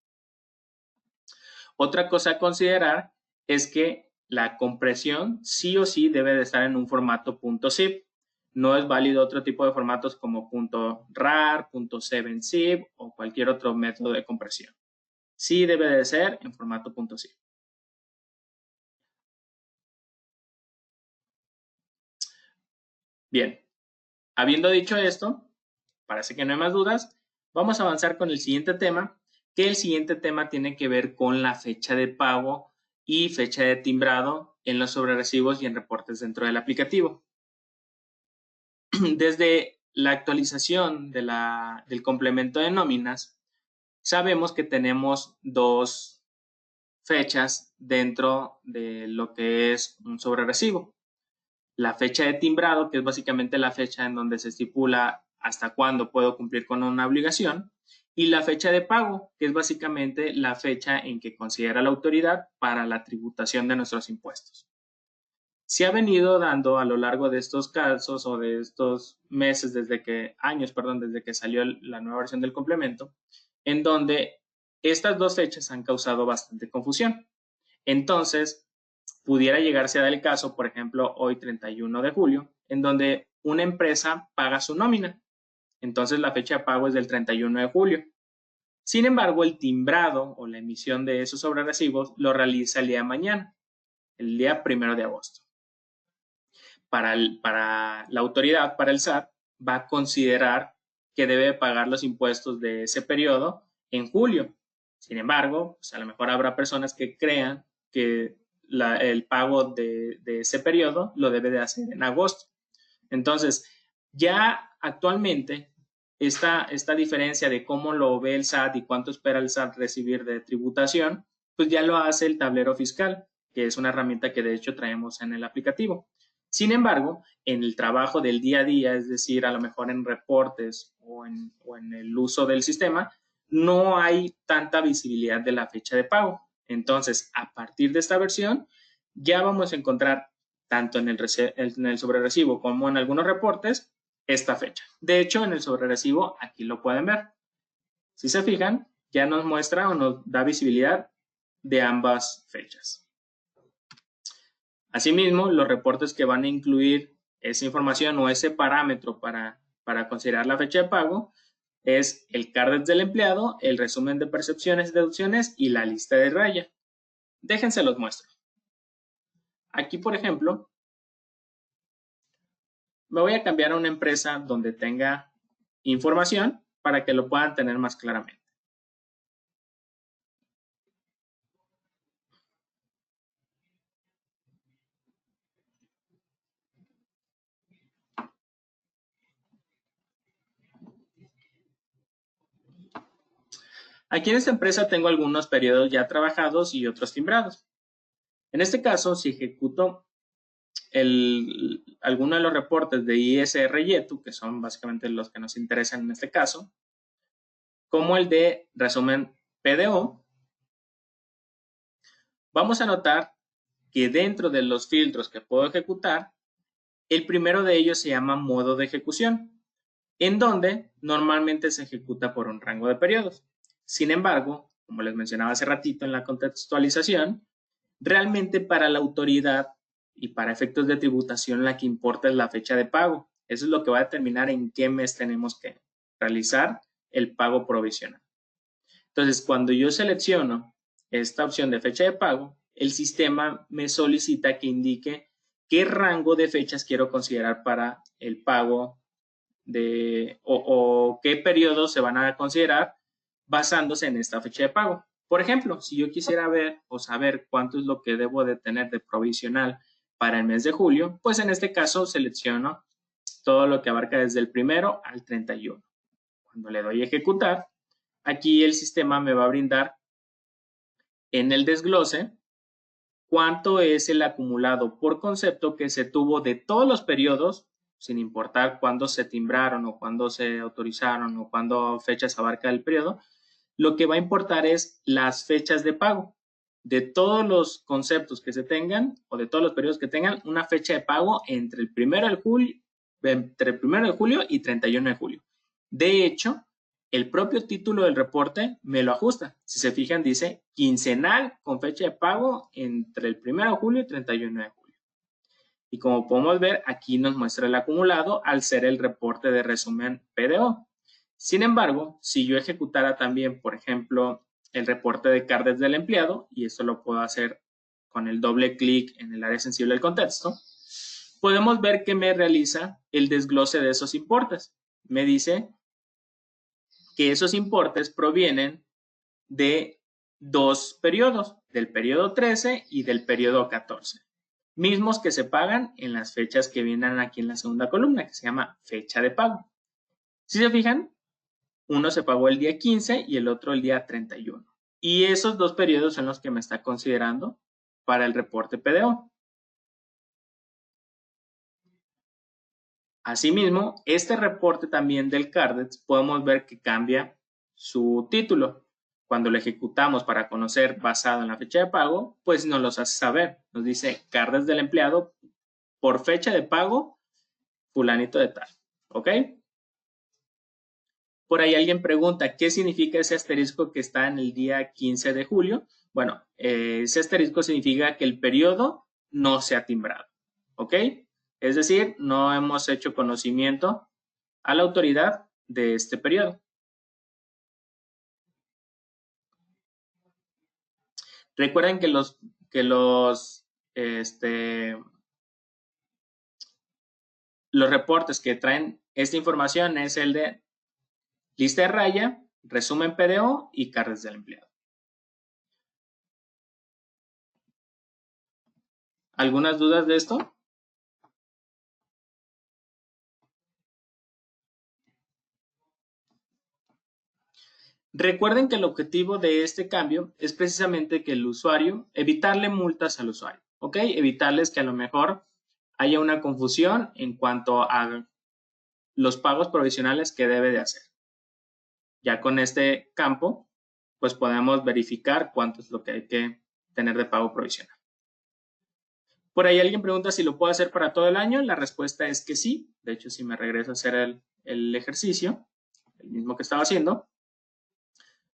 Otra cosa a considerar es que la compresión sí o sí debe de estar en un formato .zip. No es válido otro tipo de formatos como .rar, .7zip o cualquier otro método de compresión. Sí debe de ser en formato .zip. Bien, habiendo dicho esto, parece que no hay más dudas, vamos a avanzar con el siguiente tema, que el siguiente tema tiene que ver con la fecha de pago y fecha de timbrado en los sobrerecibos y en reportes dentro del aplicativo. Desde la actualización del complemento de nóminas, sabemos que tenemos dos fechas dentro de lo que es un sobrerecibo. La fecha de timbrado, que es básicamente la fecha en donde se estipula hasta cuándo puedo cumplir con una obligación, y la fecha de pago, que es básicamente la fecha en que considera la autoridad para la tributación de nuestros impuestos. Se ha venido dando a lo largo de estos casos o de estos meses, desde que salió la nueva versión del complemento, en donde estas dos fechas han causado bastante confusión. Entonces, pudiera llegarse a dar el caso, por ejemplo, hoy 31 de julio, en donde una empresa paga su nómina. Entonces, la fecha de pago es del 31 de julio. Sin embargo, el timbrado o la emisión de esos sobrerecibos lo realiza el día de mañana, el día 1 de agosto. Para la autoridad, para el SAT, va a considerar que debe pagar los impuestos de ese periodo en julio. Sin embargo, pues a lo mejor habrá personas que crean que el pago de ese periodo lo debe de hacer en agosto. Entonces, ya actualmente, esta diferencia de cómo lo ve el SAT y cuánto espera el SAT recibir de tributación, pues ya lo hace el tablero fiscal, que es una herramienta que de hecho traemos en el aplicativo. Sin embargo, en el trabajo del día a día, es decir, a lo mejor en reportes o en el uso del sistema, no hay tanta visibilidad de la fecha de pago. Entonces, a partir de esta versión, ya vamos a encontrar tanto en el sobrerecibo como en algunos reportes esta fecha. De hecho, en el sobrerecibo, aquí lo pueden ver. Si se fijan, ya nos muestra o nos da visibilidad de ambas fechas. Asimismo, los reportes que van a incluir esa información o ese parámetro para considerar la fecha de pago es el CARDEX del empleado, el resumen de percepciones y deducciones y la lista de raya. Déjense los muestro. Aquí, por ejemplo, me voy a cambiar a una empresa donde tenga información para que lo puedan tener más claramente. Aquí en esta empresa tengo algunos periodos ya trabajados y otros timbrados. En este caso, si ejecuto alguno de los reportes de ISR y ETU, que son básicamente los que nos interesan en este caso, como el de resumen PDO, vamos a notar que dentro de los filtros que puedo ejecutar, el primero de ellos se llama modo de ejecución, en donde normalmente se ejecuta por un rango de periodos. Sin embargo, como les mencionaba hace ratito en la contextualización, realmente para la autoridad y para efectos de tributación la que importa es la fecha de pago. Eso es lo que va a determinar en qué mes tenemos que realizar el pago provisional. Entonces, cuando yo selecciono esta opción de fecha de pago, el sistema me solicita que indique qué rango de fechas quiero considerar para el pago o qué periodos se van a considerar basándose en esta fecha de pago. Por ejemplo, si yo quisiera ver o saber cuánto es lo que debo de tener de provisional para el mes de julio, pues en este caso selecciono todo lo que abarca desde el 1 al 31. Cuando le doy a ejecutar, aquí el sistema me va a brindar en el desglose cuánto es el acumulado por concepto que se tuvo de todos los periodos, sin importar cuándo se timbraron o cuándo se autorizaron o cuándo fechas abarca el periodo. Lo que va a importar es las fechas de pago. De todos los conceptos que se tengan o de todos los periodos que tengan, una fecha de pago entre el 1 de julio y 31 de julio. De hecho, el propio título del reporte me lo ajusta. Si se fijan, dice quincenal con fecha de pago entre el 1 de julio y 31 de julio. Y como podemos ver, aquí nos muestra el acumulado al ser el reporte de resumen PDO. Sin embargo, si yo ejecutara también, por ejemplo, el reporte de CARDES del empleado, y esto lo puedo hacer con el doble clic en el área sensible del contexto, podemos ver que me realiza el desglose de esos importes. Me dice que esos importes provienen de dos periodos, del periodo 13 y del periodo 14, mismos que se pagan en las fechas que vienen aquí en la segunda columna, que se llama fecha de pago. Si se fijan, uno se pagó el día 15 y el otro el día 31. Y esos dos periodos son los que me está considerando para el reporte PDO. Asimismo, este reporte también del CARDEX podemos ver que cambia su título. Cuando lo ejecutamos para conocer basado en la fecha de pago, pues nos los hace saber. Nos dice CARDEX del empleado por fecha de pago, fulanito de tal. ¿Ok? Por ahí alguien pregunta, ¿qué significa ese asterisco que está en el día 15 de julio? Bueno, ese asterisco significa que el periodo no se ha timbrado. ¿Ok? Es decir, no hemos hecho conocimiento a la autoridad de este periodo. Recuerden que los reportes que traen esta información es el de lista de raya, resumen PDO y CARDEX del empleado. ¿Algunas dudas de esto? Recuerden que el objetivo de este cambio es precisamente que el usuario, evitarle multas al usuario, ¿ok? Evitarles que a lo mejor haya una confusión en cuanto a los pagos provisionales que debe de hacer. Ya con este campo, pues podemos verificar cuánto es lo que hay que tener de pago provisional. Por ahí alguien pregunta si lo puedo hacer para todo el año. La respuesta es que sí. De hecho, si me regreso a hacer el ejercicio, el mismo que estaba haciendo,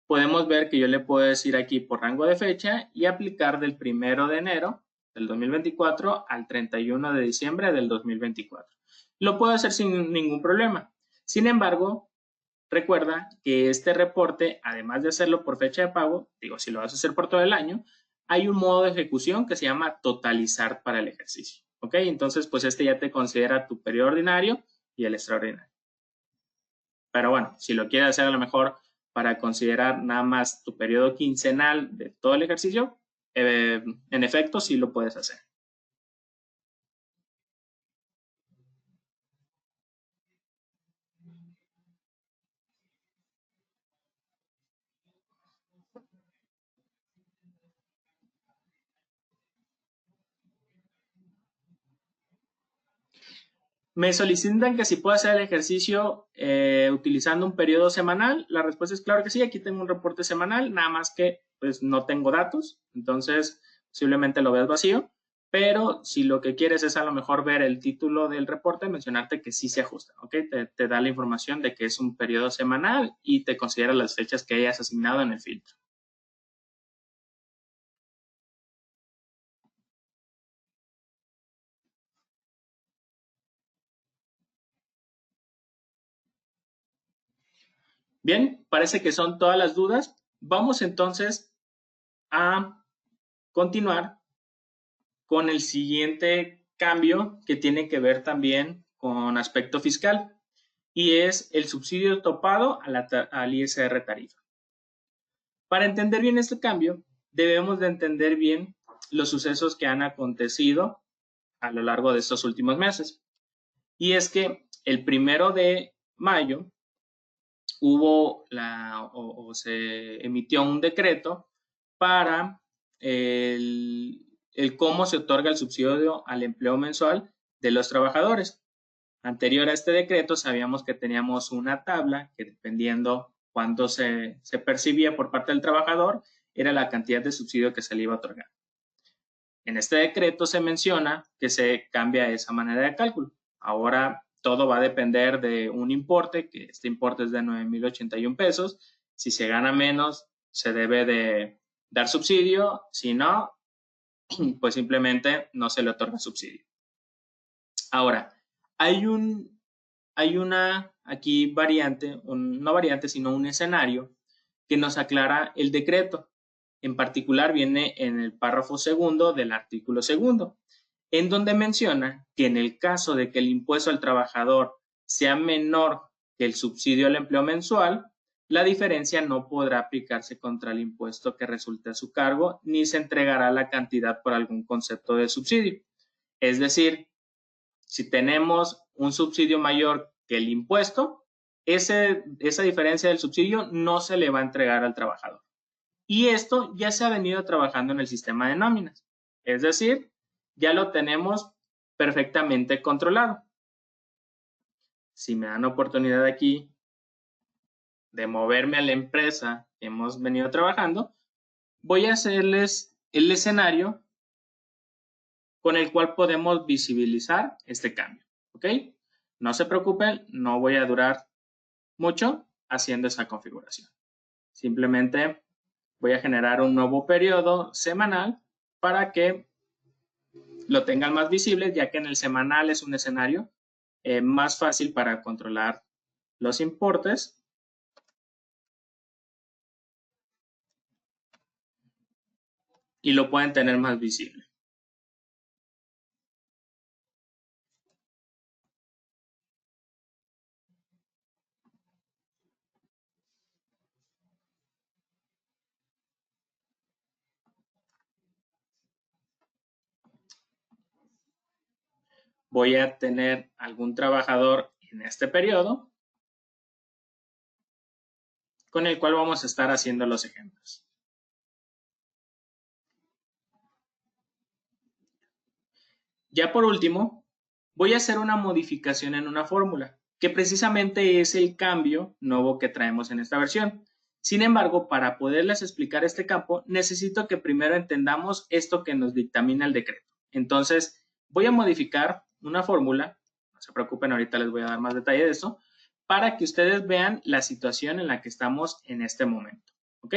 podemos ver que yo le puedo decir aquí por rango de fecha y aplicar del 1 de enero del 2024 al 31 de diciembre del 2024. Lo puedo hacer sin ningún problema. Sin embargo, recuerda que este reporte, además de hacerlo por fecha de pago, digo, si lo vas a hacer por todo el año, hay un modo de ejecución que se llama totalizar para el ejercicio. ¿Ok? Entonces, pues este ya te considera tu periodo ordinario y el extraordinario. Pero bueno, si lo quieres hacer a lo mejor para considerar nada más tu periodo quincenal de todo el ejercicio, en efecto, sí lo puedes hacer. Me solicitan que si puedo hacer el ejercicio utilizando un periodo semanal. La respuesta es claro que sí. Aquí tengo un reporte semanal, nada más que pues no tengo datos, entonces posiblemente lo veas vacío. Pero si lo que quieres es a lo mejor ver el título del reporte, mencionarte que sí se ajusta, ¿ok? Te da la información de que es un periodo semanal y te considera las fechas que hayas asignado en el filtro. Bien, parece que son todas las dudas. Vamos entonces a continuar con el siguiente cambio que tiene que ver también con aspecto fiscal y es el subsidio topado al ISR tarifa. Para entender bien este cambio, debemos de entender bien los sucesos que han acontecido a lo largo de estos últimos meses. Y es que el 1 de mayo se emitió un decreto para el cómo se otorga el subsidio al empleo mensual de los trabajadores. Anterior a este decreto sabíamos que teníamos una tabla que dependiendo cuánto se percibía por parte del trabajador, era la cantidad de subsidio que se le iba a otorgar. En este decreto se menciona que se cambia esa manera de cálculo. Ahora todo va a depender de un importe, que este importe es de 9,081 pesos. Si se gana menos, se debe de dar subsidio. Si no, pues simplemente no se le otorga subsidio. Ahora, hay una aquí variante, no variante, sino un escenario que nos aclara el decreto. En particular viene en el párrafo segundo del artículo segundo, en donde menciona que en el caso de que el impuesto al trabajador sea menor que el subsidio al empleo mensual, la diferencia no podrá aplicarse contra el impuesto que resulte a su cargo, ni se entregará la cantidad por algún concepto de subsidio. Es decir, si tenemos un subsidio mayor que el impuesto, esa diferencia del subsidio no se le va a entregar al trabajador. Y esto ya se ha venido trabajando en el sistema de nóminas. Es decir, ya lo tenemos perfectamente controlado. Si me dan oportunidad aquí de moverme a la empresa que hemos venido trabajando, voy a hacerles el escenario con el cual podemos visibilizar este cambio. ¿Ok? No se preocupen, no voy a durar mucho haciendo esa configuración. Simplemente voy a generar un nuevo periodo semanal para que lo tengan más visible, ya que en el semanal es un escenario más fácil para controlar los importes. Y lo pueden tener más visible. Voy a tener algún trabajador en este periodo con el cual vamos a estar haciendo los ejemplos. Ya por último, voy a hacer una modificación en una fórmula, que precisamente es el cambio nuevo que traemos en esta versión. Sin embargo, para poderles explicar este campo, necesito que primero entendamos esto que nos dictamina el decreto. Entonces, voy a modificar una fórmula, no se preocupen, ahorita les voy a dar más detalle de esto, para que ustedes vean la situación en la que estamos en este momento. ¿Ok?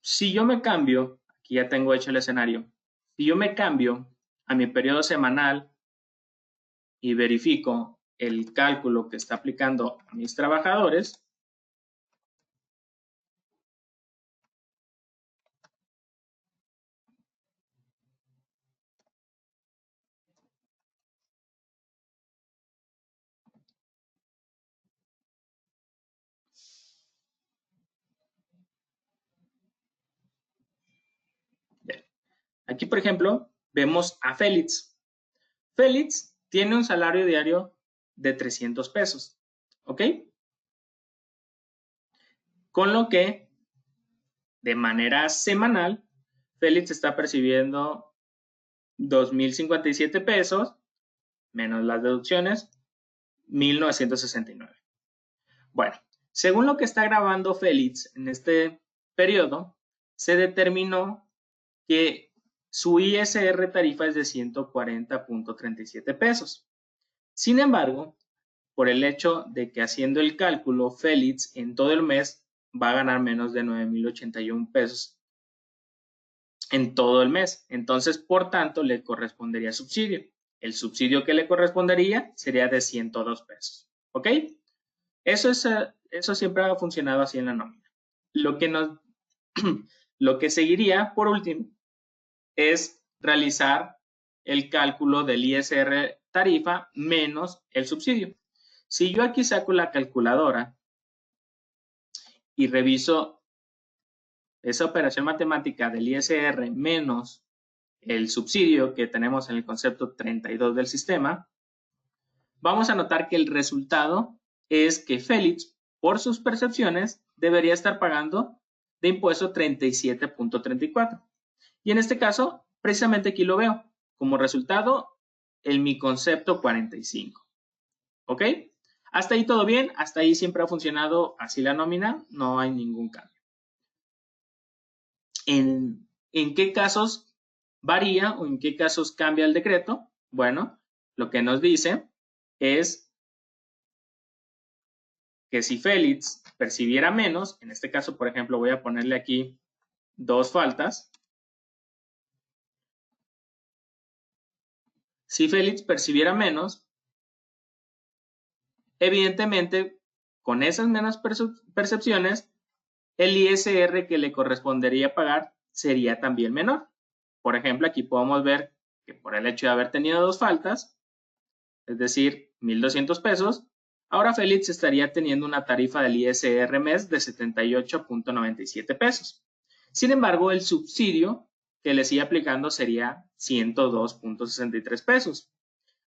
Si yo me cambio, aquí ya tengo hecho el escenario, si yo me cambio a mi periodo semanal y verifico el cálculo que está aplicando a mis trabajadores, aquí por ejemplo vemos a Félix. Félix tiene un salario diario de 300 pesos, ¿ok? Con lo que de manera semanal, Félix está percibiendo 2,057 pesos menos las deducciones, 1,969. Bueno, según lo que está grabando Félix en este periodo, se determinó que su ISR tarifa es de 140.37 pesos. Sin embargo, por el hecho de que haciendo el cálculo, Félix en todo el mes va a ganar menos de 9,081 pesos en todo el mes. Entonces, por tanto, le correspondería subsidio. El subsidio que le correspondería sería de 102 pesos. ¿Ok? Eso siempre ha funcionado así en la nómina. Lo que seguiría, por último, es realizar el cálculo del ISR tarifa menos el subsidio. Si yo aquí saco la calculadora y reviso esa operación matemática del ISR menos el subsidio que tenemos en el concepto 32 del sistema, vamos a notar que el resultado es que Félix, por sus percepciones, debería estar pagando de impuesto 37.34. Y en este caso, precisamente aquí lo veo. Como resultado, en mi concepto 45. ¿Ok? Hasta ahí todo bien, hasta ahí siempre ha funcionado así la nómina, no hay ningún cambio. ¿En qué casos varía o en qué casos cambia el decreto? Bueno, lo que nos dice es que si Félix percibiera menos, en este caso, por ejemplo, voy a ponerle aquí 2 faltas. Si Félix percibiera menos, evidentemente, con esas menos percepciones, el ISR que le correspondería pagar sería también menor. Por ejemplo, aquí podemos ver que por el hecho de haber tenido 2 faltas, es decir, 1,200 pesos, ahora Félix estaría teniendo una tarifa del ISR mes de 78.97 pesos. Sin embargo, el subsidio que le sigue aplicando sería 102.63 pesos.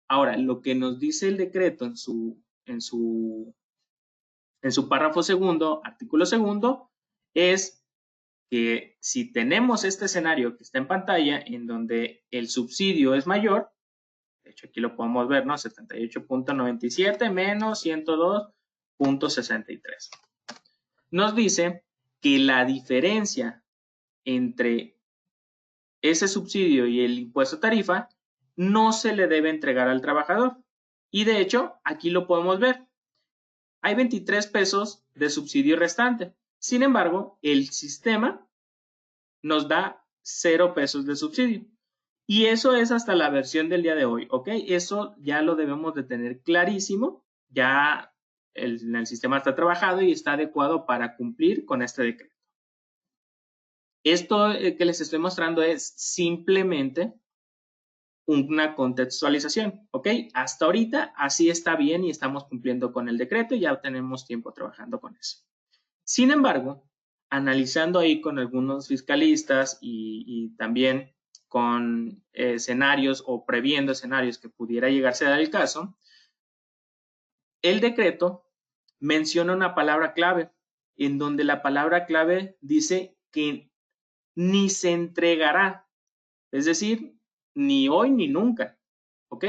Ahora, lo que nos dice el decreto en su párrafo segundo, artículo segundo, es que si tenemos este escenario que está en pantalla, en donde el subsidio es mayor, de hecho aquí lo podemos ver, ¿no? 78.97 menos 102.63. Nos dice que la diferencia entre ese subsidio y el impuesto tarifa no se le debe entregar al trabajador. Y de hecho, aquí lo podemos ver. Hay 23 pesos de subsidio restante. Sin embargo, el sistema nos da 0 pesos de subsidio. Y eso es hasta la versión del día de hoy, ¿ok? Eso ya lo debemos de tener clarísimo. Ya el sistema está trabajado y está adecuado para cumplir con este decreto. Esto que les estoy mostrando es simplemente una contextualización, ¿ok? Hasta ahorita así está bien y estamos cumpliendo con el decreto y ya tenemos tiempo trabajando con eso. Sin embargo, analizando ahí con algunos fiscalistas y también con escenarios o previendo escenarios que pudiera llegarse a dar el caso, el decreto menciona una palabra clave, en donde la palabra clave dice que ni se entregará, es decir, ni hoy ni nunca, ¿ok?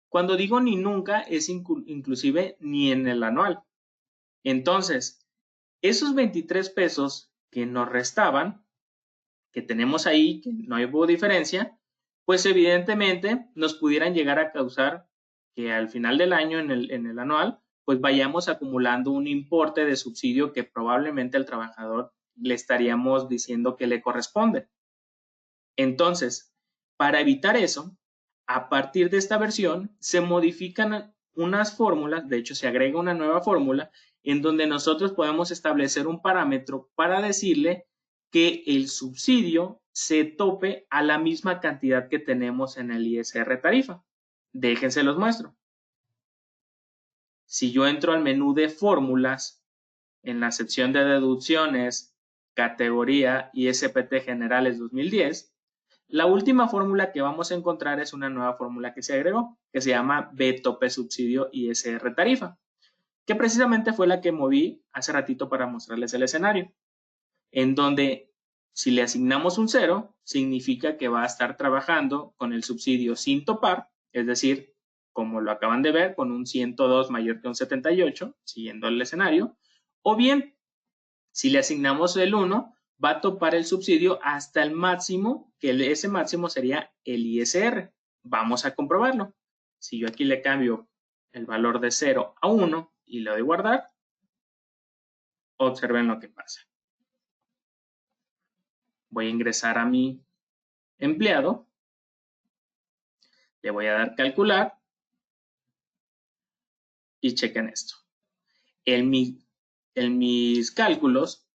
Cuando digo ni nunca es inclusive ni en el anual. Entonces, esos 23 pesos que nos restaban, que tenemos ahí, que no hubo diferencia, pues evidentemente nos pudieran llegar a causar que al final del año, en el anual, pues vayamos acumulando un importe de subsidio que probablemente al trabajador le estaríamos diciendo que le corresponde. Entonces, para evitar eso, a partir de esta versión se modifican unas fórmulas, de hecho se agrega una nueva fórmula en donde nosotros podemos establecer un parámetro para decirle que el subsidio se tope a la misma cantidad que tenemos en el ISR tarifa. Déjense los muestro. Si yo entro al menú de fórmulas, en la sección de deducciones, categoría ISPT Generales 2010, la última fórmula que vamos a encontrar es una nueva fórmula que se agregó, que se llama B tope subsidio ISR tarifa, que precisamente fue la que moví hace ratito para mostrarles el escenario, en donde si le asignamos un 0, significa que va a estar trabajando con el subsidio sin topar, es decir, como lo acaban de ver, con un 102 mayor que un 78, siguiendo el escenario, o bien, si le asignamos el 1, va a topar el subsidio hasta el máximo, que ese máximo sería el ISR. Vamos a comprobarlo. Si yo aquí le cambio el valor de 0 a 1 y le doy guardar, observen lo que pasa. Voy a ingresar a mi empleado, le voy a dar calcular y chequen esto. en mis cálculos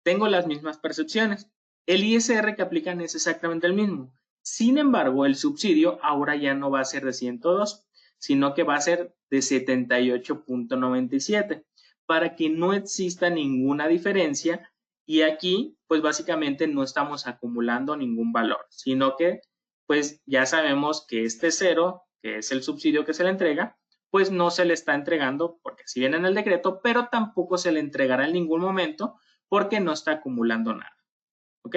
tengo las mismas percepciones. El ISR que aplican es exactamente el mismo. Sin embargo, el subsidio ahora ya no va a ser de 102, sino que va a ser de 78.97, para que no exista ninguna diferencia. Y aquí, pues básicamente no estamos acumulando ningún valor, sino que pues ya sabemos que este cero, que es el subsidio que se le entrega, pues no se le está entregando porque si viene en el decreto, pero tampoco se le entregará en ningún momento porque no está acumulando nada. ¿Ok?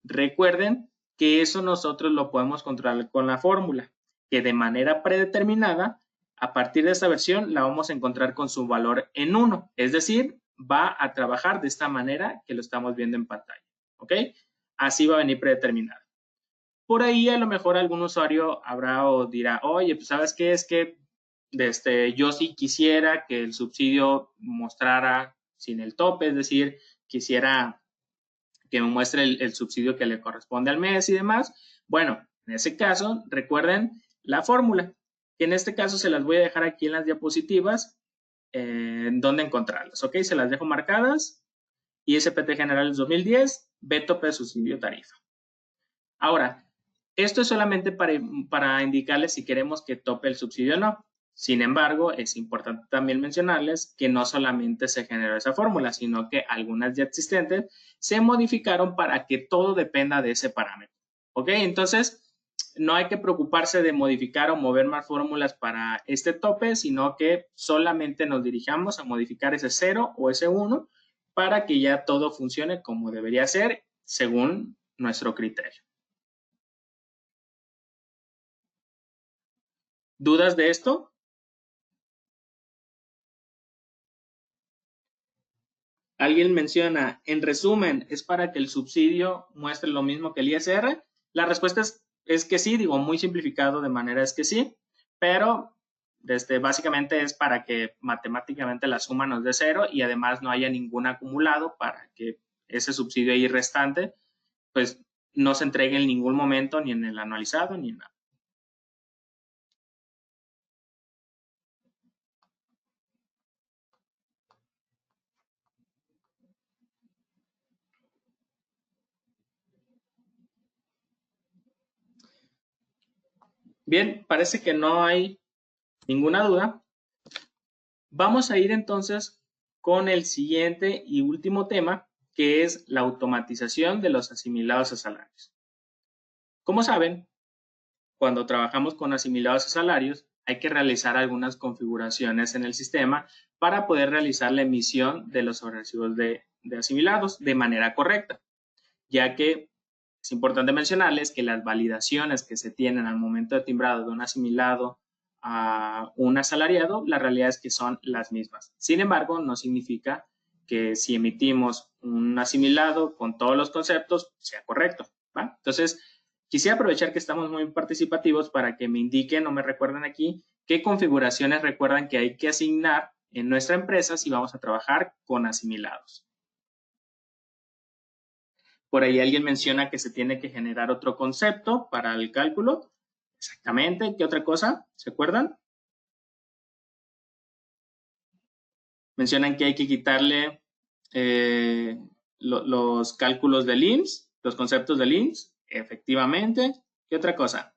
Recuerden que eso nosotros lo podemos controlar con la fórmula, que de manera predeterminada, a partir de esta versión, la vamos a encontrar con su valor en 1, es decir, va a trabajar de esta manera que lo estamos viendo en pantalla. ¿Ok? Así va a venir predeterminada. Por ahí a lo mejor algún usuario habrá o dirá, oye, pues ¿sabes qué? Es que yo sí quisiera que el subsidio mostrara sin el tope, es decir, quisiera que me muestre el subsidio que le corresponde al mes y demás. Bueno, en ese caso, recuerden la fórmula, que en este caso se las voy a dejar aquí en las diapositivas, en donde encontrarlas, ¿ok? Se las dejo marcadas. ISPT Generales 2010, B tope de subsidio tarifa. Ahora, esto es solamente para indicarles si queremos que tope el subsidio o no. Sin embargo, es importante también mencionarles que no solamente se generó esa fórmula, sino que algunas ya existentes se modificaron para que todo dependa de ese parámetro. ¿Ok? Entonces, no hay que preocuparse de modificar o mover más fórmulas para este tope, sino que solamente nos dirijamos a modificar ese 0 o ese 1 para que ya todo funcione como debería ser según nuestro criterio. ¿Dudas de esto? Alguien menciona, en resumen, ¿es para que el subsidio muestre lo mismo que el ISR? La respuesta es que sí, digo, muy simplificado de manera es que sí, pero básicamente es para que matemáticamente la suma nos dé 0 y además no haya ningún acumulado para que ese subsidio ahí restante, pues no se entregue en ningún momento, ni en el anualizado, ni en nada. Bien, parece que no hay ninguna duda. Vamos a ir entonces con el siguiente y último tema, que es la automatización de los asimilados a salarios. Como saben, cuando trabajamos con asimilados a salarios, hay que realizar algunas configuraciones en el sistema para poder realizar la emisión de los recibos de asimilados de manera correcta, ya que es importante mencionarles que las validaciones que se tienen al momento de timbrado de un asimilado a un asalariado, la realidad es que son las mismas. Sin embargo, no significa que si emitimos un asimilado con todos los conceptos sea correcto, ¿va? Entonces, quisiera aprovechar que estamos muy participativos para que me indiquen o me recuerden aquí qué configuraciones recuerdan que hay que asignar en nuestra empresa si vamos a trabajar con asimilados. Por ahí alguien menciona que se tiene que generar otro concepto para el cálculo. Exactamente. ¿Qué otra cosa? ¿Se acuerdan? Mencionan que hay que quitarle los cálculos del IMSS, los conceptos del IMSS. Efectivamente. ¿Qué otra cosa?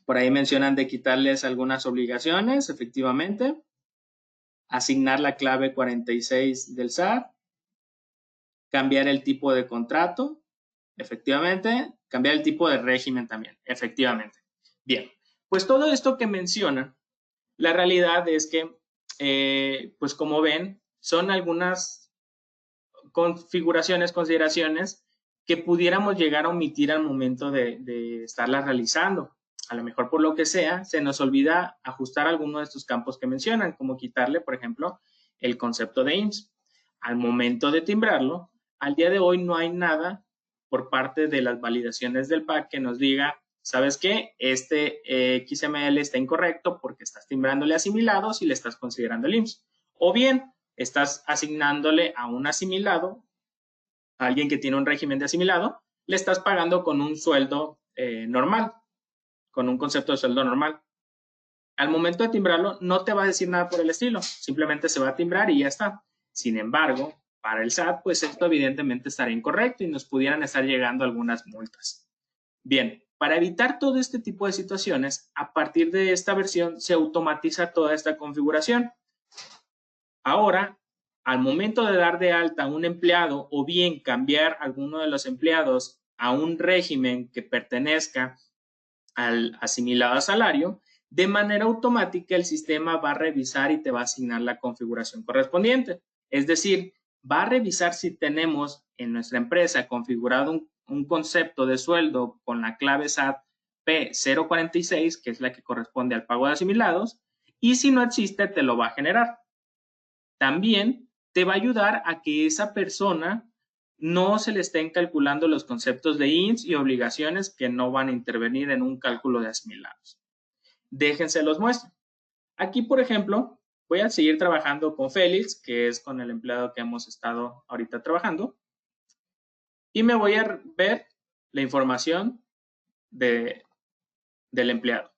Por ahí mencionan de quitarles algunas obligaciones, efectivamente. Asignar la clave 46 del SAT. Cambiar el tipo de contrato, efectivamente. Cambiar el tipo de régimen también, efectivamente. Bien, pues todo esto que menciona, la realidad es que, pues como ven, son algunas configuraciones, consideraciones que pudiéramos llegar a omitir al momento de estarlas realizando. A lo mejor por lo que sea, se nos olvida ajustar alguno de estos campos que mencionan, como quitarle, por ejemplo, el concepto de IMSS. Al momento de timbrarlo, al día de hoy no hay nada por parte de las validaciones del PAC que nos diga, ¿sabes qué? Este XML está incorrecto porque estás timbrándole asimilados y le estás considerando el IMSS. O bien, estás asignándole a un asimilado, a alguien que tiene un régimen de asimilado, le estás pagando con un sueldo normal, con un concepto de sueldo normal. Al momento de timbrarlo, no te va a decir nada por el estilo, simplemente se va a timbrar y ya está. Sin embargo, para el SAT, pues esto evidentemente estaría incorrecto y nos pudieran estar llegando algunas multas. Bien, para evitar todo este tipo de situaciones, a partir de esta versión se automatiza toda esta configuración. Ahora, al momento de dar de alta a un empleado o bien cambiar alguno de los empleados a un régimen que pertenezca al asimilado a salario, de manera automática el sistema va a revisar y te va a asignar la configuración correspondiente. Es decir, va a revisar si tenemos en nuestra empresa configurado un concepto de sueldo con la clave SAT P046, que es la que corresponde al pago de asimilados, y si no existe, te lo va a generar. También te va a ayudar a que esa persona no se le estén calculando los conceptos de IMSS y obligaciones que no van a intervenir en un cálculo de asimilados. Déjense los muestro. Aquí, por ejemplo, voy a seguir trabajando con Félix, que es con el empleado que hemos estado ahorita trabajando, y me voy a ver la información del empleado.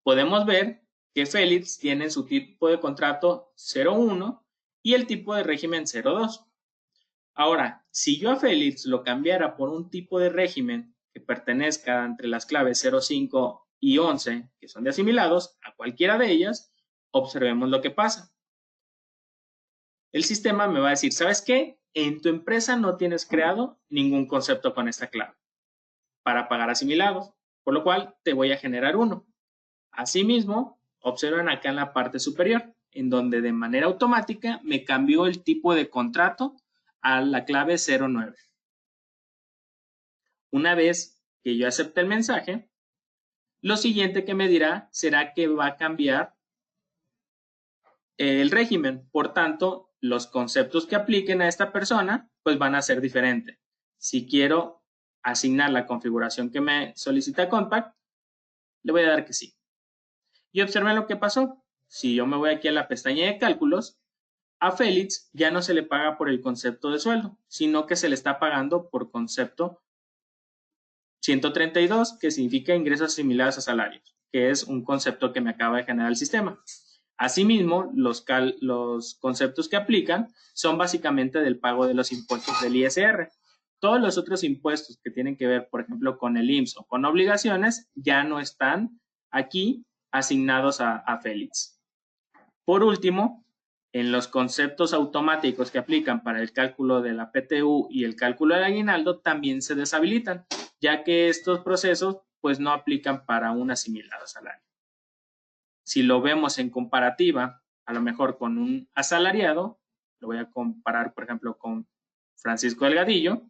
Podemos ver que Félix tiene su tipo de contrato 01 y el tipo de régimen 02. Ahora, si yo a Félix lo cambiara por un tipo de régimen que pertenezca entre las claves 05 y 11, que son de asimilados, a cualquiera de ellas, observemos lo que pasa. El sistema me va a decir, ¿sabes qué? En tu empresa no tienes creado ningún concepto con esta clave para pagar asimilados, por lo cual te voy a generar uno. Asimismo, observen acá en la parte superior, en donde de manera automática me cambió el tipo de contrato a la clave 09. Una vez que yo acepte el mensaje, lo siguiente que me dirá será que va a cambiar el régimen. Por tanto, los conceptos que apliquen a esta persona pues van a ser diferentes. Si quiero asignar la configuración que me solicita Compact, le voy a dar que sí. Y observen lo que pasó. Si yo me voy aquí a la pestaña de cálculos, a Félix ya no se le paga por el concepto de sueldo, sino que se le está pagando por concepto 132, que significa ingresos similares a salarios, que es un concepto que me acaba de generar el sistema. Asimismo, los conceptos que aplican son básicamente del pago de los impuestos del ISR. Todos los otros impuestos que tienen que ver, por ejemplo, con el IMSS o con obligaciones, ya no están aquí asignados a Félix. Por último, en los conceptos automáticos que aplican para el cálculo de la PTU y el cálculo del aguinaldo también se deshabilitan, ya que estos procesos pues no aplican para un asimilado salario. Si lo vemos en comparativa, a lo mejor con un asalariado, lo voy a comparar por ejemplo con Francisco Delgadillo,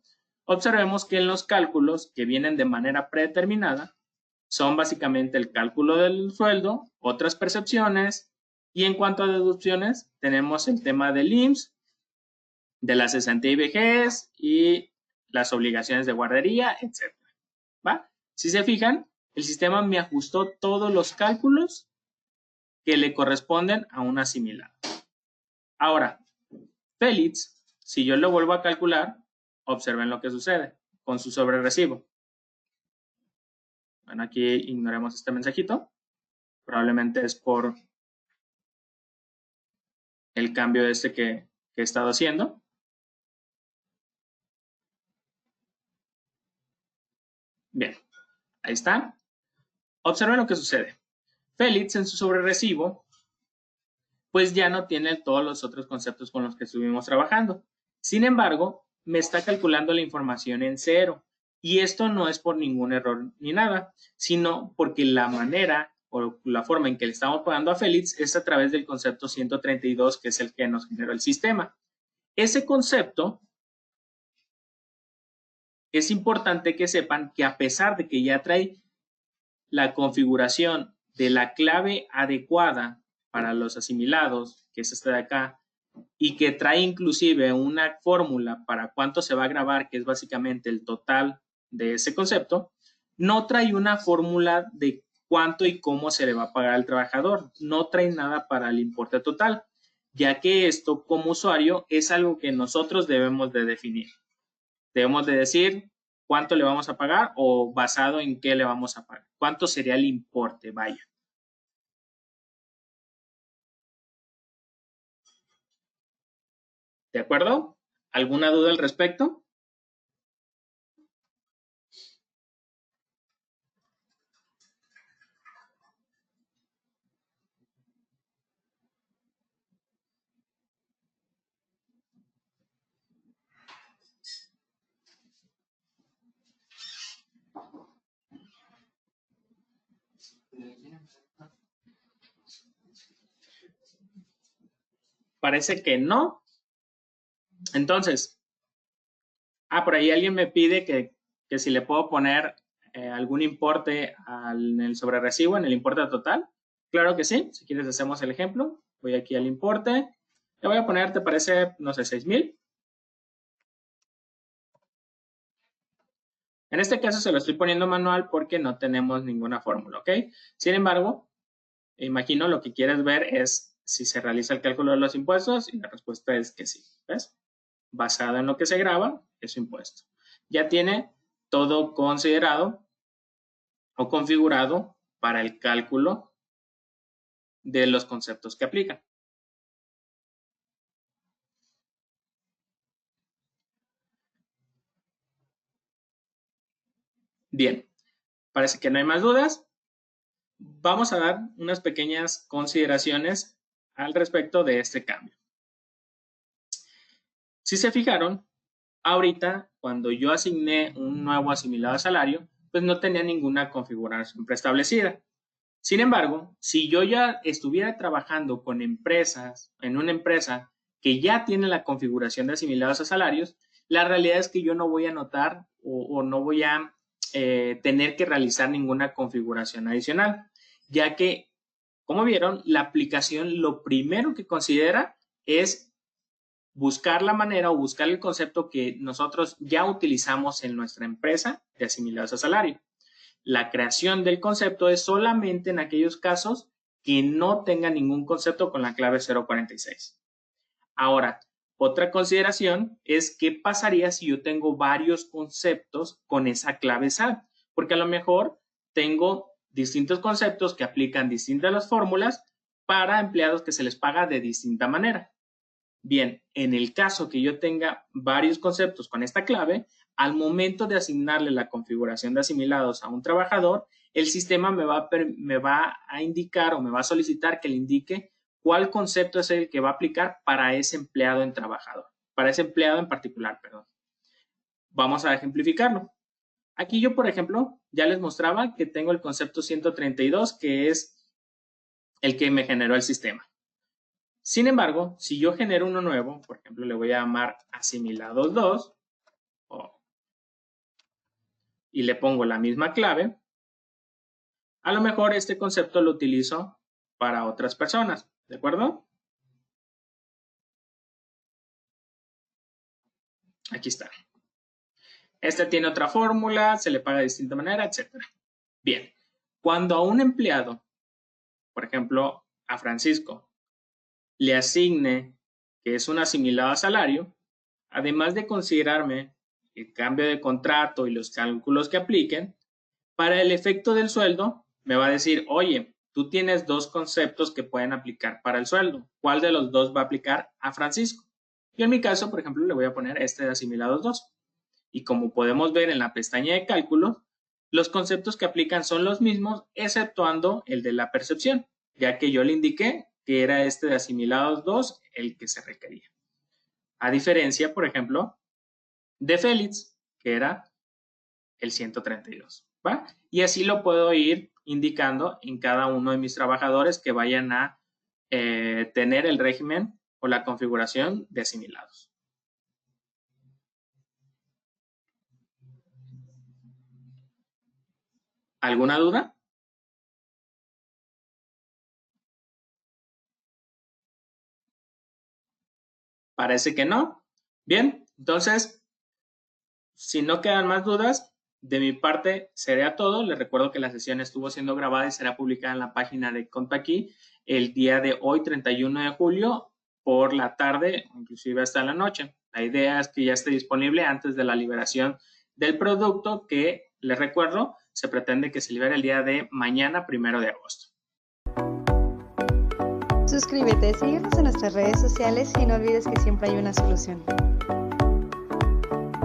observemos que en los cálculos que vienen de manera predeterminada son básicamente el cálculo del sueldo, otras percepciones, y en cuanto a deducciones, tenemos el tema del IMSS, de la cesantía y vejez y las obligaciones de guardería, etc. ¿Va? Si se fijan, el sistema me ajustó todos los cálculos que le corresponden a un asimilado. Ahora, Félix, si yo lo vuelvo a calcular, observen lo que sucede con su sobrerecibo. Bueno, aquí ignoremos este mensajito. Probablemente es por el cambio este que he estado haciendo. Bien, ahí está. Observen lo que sucede. Félix en su sobrerecibo, pues ya no tiene todos los otros conceptos con los que estuvimos trabajando. Sin embargo, me está calculando la información en cero. Y esto no es por ningún error ni nada, sino porque la manera o la forma en que le estamos pagando a Félix es a través del concepto 132, que es el que nos generó el sistema. Ese concepto, es importante que sepan que a pesar de que ya trae la configuración de la clave adecuada para los asimilados, que es esta de acá, y que trae inclusive una fórmula para cuánto se va a grabar, que es básicamente el total de ese concepto, no trae una fórmula de cuánto y cómo se le va a pagar al trabajador, no trae nada para el importe total, ya que esto como usuario es algo que nosotros debemos de definir. Debemos de decir cuánto le vamos a pagar o basado en qué le vamos a pagar. ¿Cuánto sería el importe? Vaya. ¿De acuerdo? ¿Alguna duda al respecto? Parece que no. Entonces, por ahí alguien me pide que si le puedo poner algún importe en el sobrerecibo, en el importe total. Claro que sí. Si quieres hacemos el ejemplo. Voy aquí al importe. Le voy a poner, ¿te parece? No sé, 6,000. En este caso se lo estoy poniendo manual porque no tenemos ninguna fórmula, ¿ok? Sin embargo, imagino lo que quieres ver es si se realiza el cálculo de los impuestos y la respuesta es que sí, ¿ves? Basado en lo que se graba, es su impuesto. Ya tiene todo considerado o configurado para el cálculo de los conceptos que aplican. Bien, parece que no hay más dudas. Vamos a dar unas pequeñas consideraciones al respecto de este cambio. Si se fijaron, ahorita cuando yo asigné un nuevo asimilado a salario, pues no tenía ninguna configuración preestablecida. Sin embargo, si yo ya estuviera trabajando con empresas, en una empresa que ya tiene la configuración de asimilados a salarios, la realidad es que yo no voy a notar o no voy a tener que realizar ninguna configuración adicional, ya que, como vieron, la aplicación lo primero que considera es buscar la manera o buscar el concepto que nosotros ya utilizamos en nuestra empresa de asimilados a salario. La creación del concepto es solamente en aquellos casos que no tengan ningún concepto con la clave 046. Ahora, otra consideración es qué pasaría si yo tengo varios conceptos con esa clave SAT, porque a lo mejor tengo distintos conceptos que aplican distintas las fórmulas para empleados que se les paga de distinta manera. Bien, en el caso que yo tenga varios conceptos con esta clave, al momento de asignarle la configuración de asimilados a un trabajador, el sistema me va a indicar o me va a solicitar que le indique cuál concepto es el que va a aplicar para ese empleado en trabajador, para ese empleado en particular, perdón. Vamos a ejemplificarlo. Aquí yo, por ejemplo, ya les mostraba que tengo el concepto 132, que es el que me generó el sistema. Sin embargo, si yo genero uno nuevo, por ejemplo, le voy a llamar asimilados 2 y le pongo la misma clave, a lo mejor este concepto lo utilizo para otras personas, ¿de acuerdo? Aquí está. Este tiene otra fórmula, se le paga de distinta manera, etc. Bien, cuando a un empleado, por ejemplo, a Francisco, le asigne que es un asimilado a salario, además de considerarme el cambio de contrato y los cálculos que apliquen, para el efecto del sueldo, me va a decir, oye, tú tienes dos conceptos que pueden aplicar para el sueldo. ¿Cuál de los dos va a aplicar a Francisco? Yo en mi caso, por ejemplo, le voy a poner este de asimilados 2. Y como podemos ver en la pestaña de cálculo, los conceptos que aplican son los mismos, exceptuando el de la percepción, ya que yo le indiqué que era este de asimilados 2 el que se requería. A diferencia, por ejemplo, de Félix, que era el 132. ¿Va? Y así lo puedo ir indicando en cada uno de mis trabajadores que vayan a tener el régimen o la configuración de asimilados. ¿Alguna duda? Parece que no. Bien, entonces, si no quedan más dudas, de mi parte sería todo. Les recuerdo que la sesión estuvo siendo grabada y será publicada en la página de ContaAqui el día de hoy, 31 de julio, por la tarde, inclusive hasta la noche. La idea es que ya esté disponible antes de la liberación del producto que, les recuerdo, se pretende que se libere el día de mañana, 1 de agosto. Suscríbete, síguenos en nuestras redes sociales y no olvides que siempre hay una solución.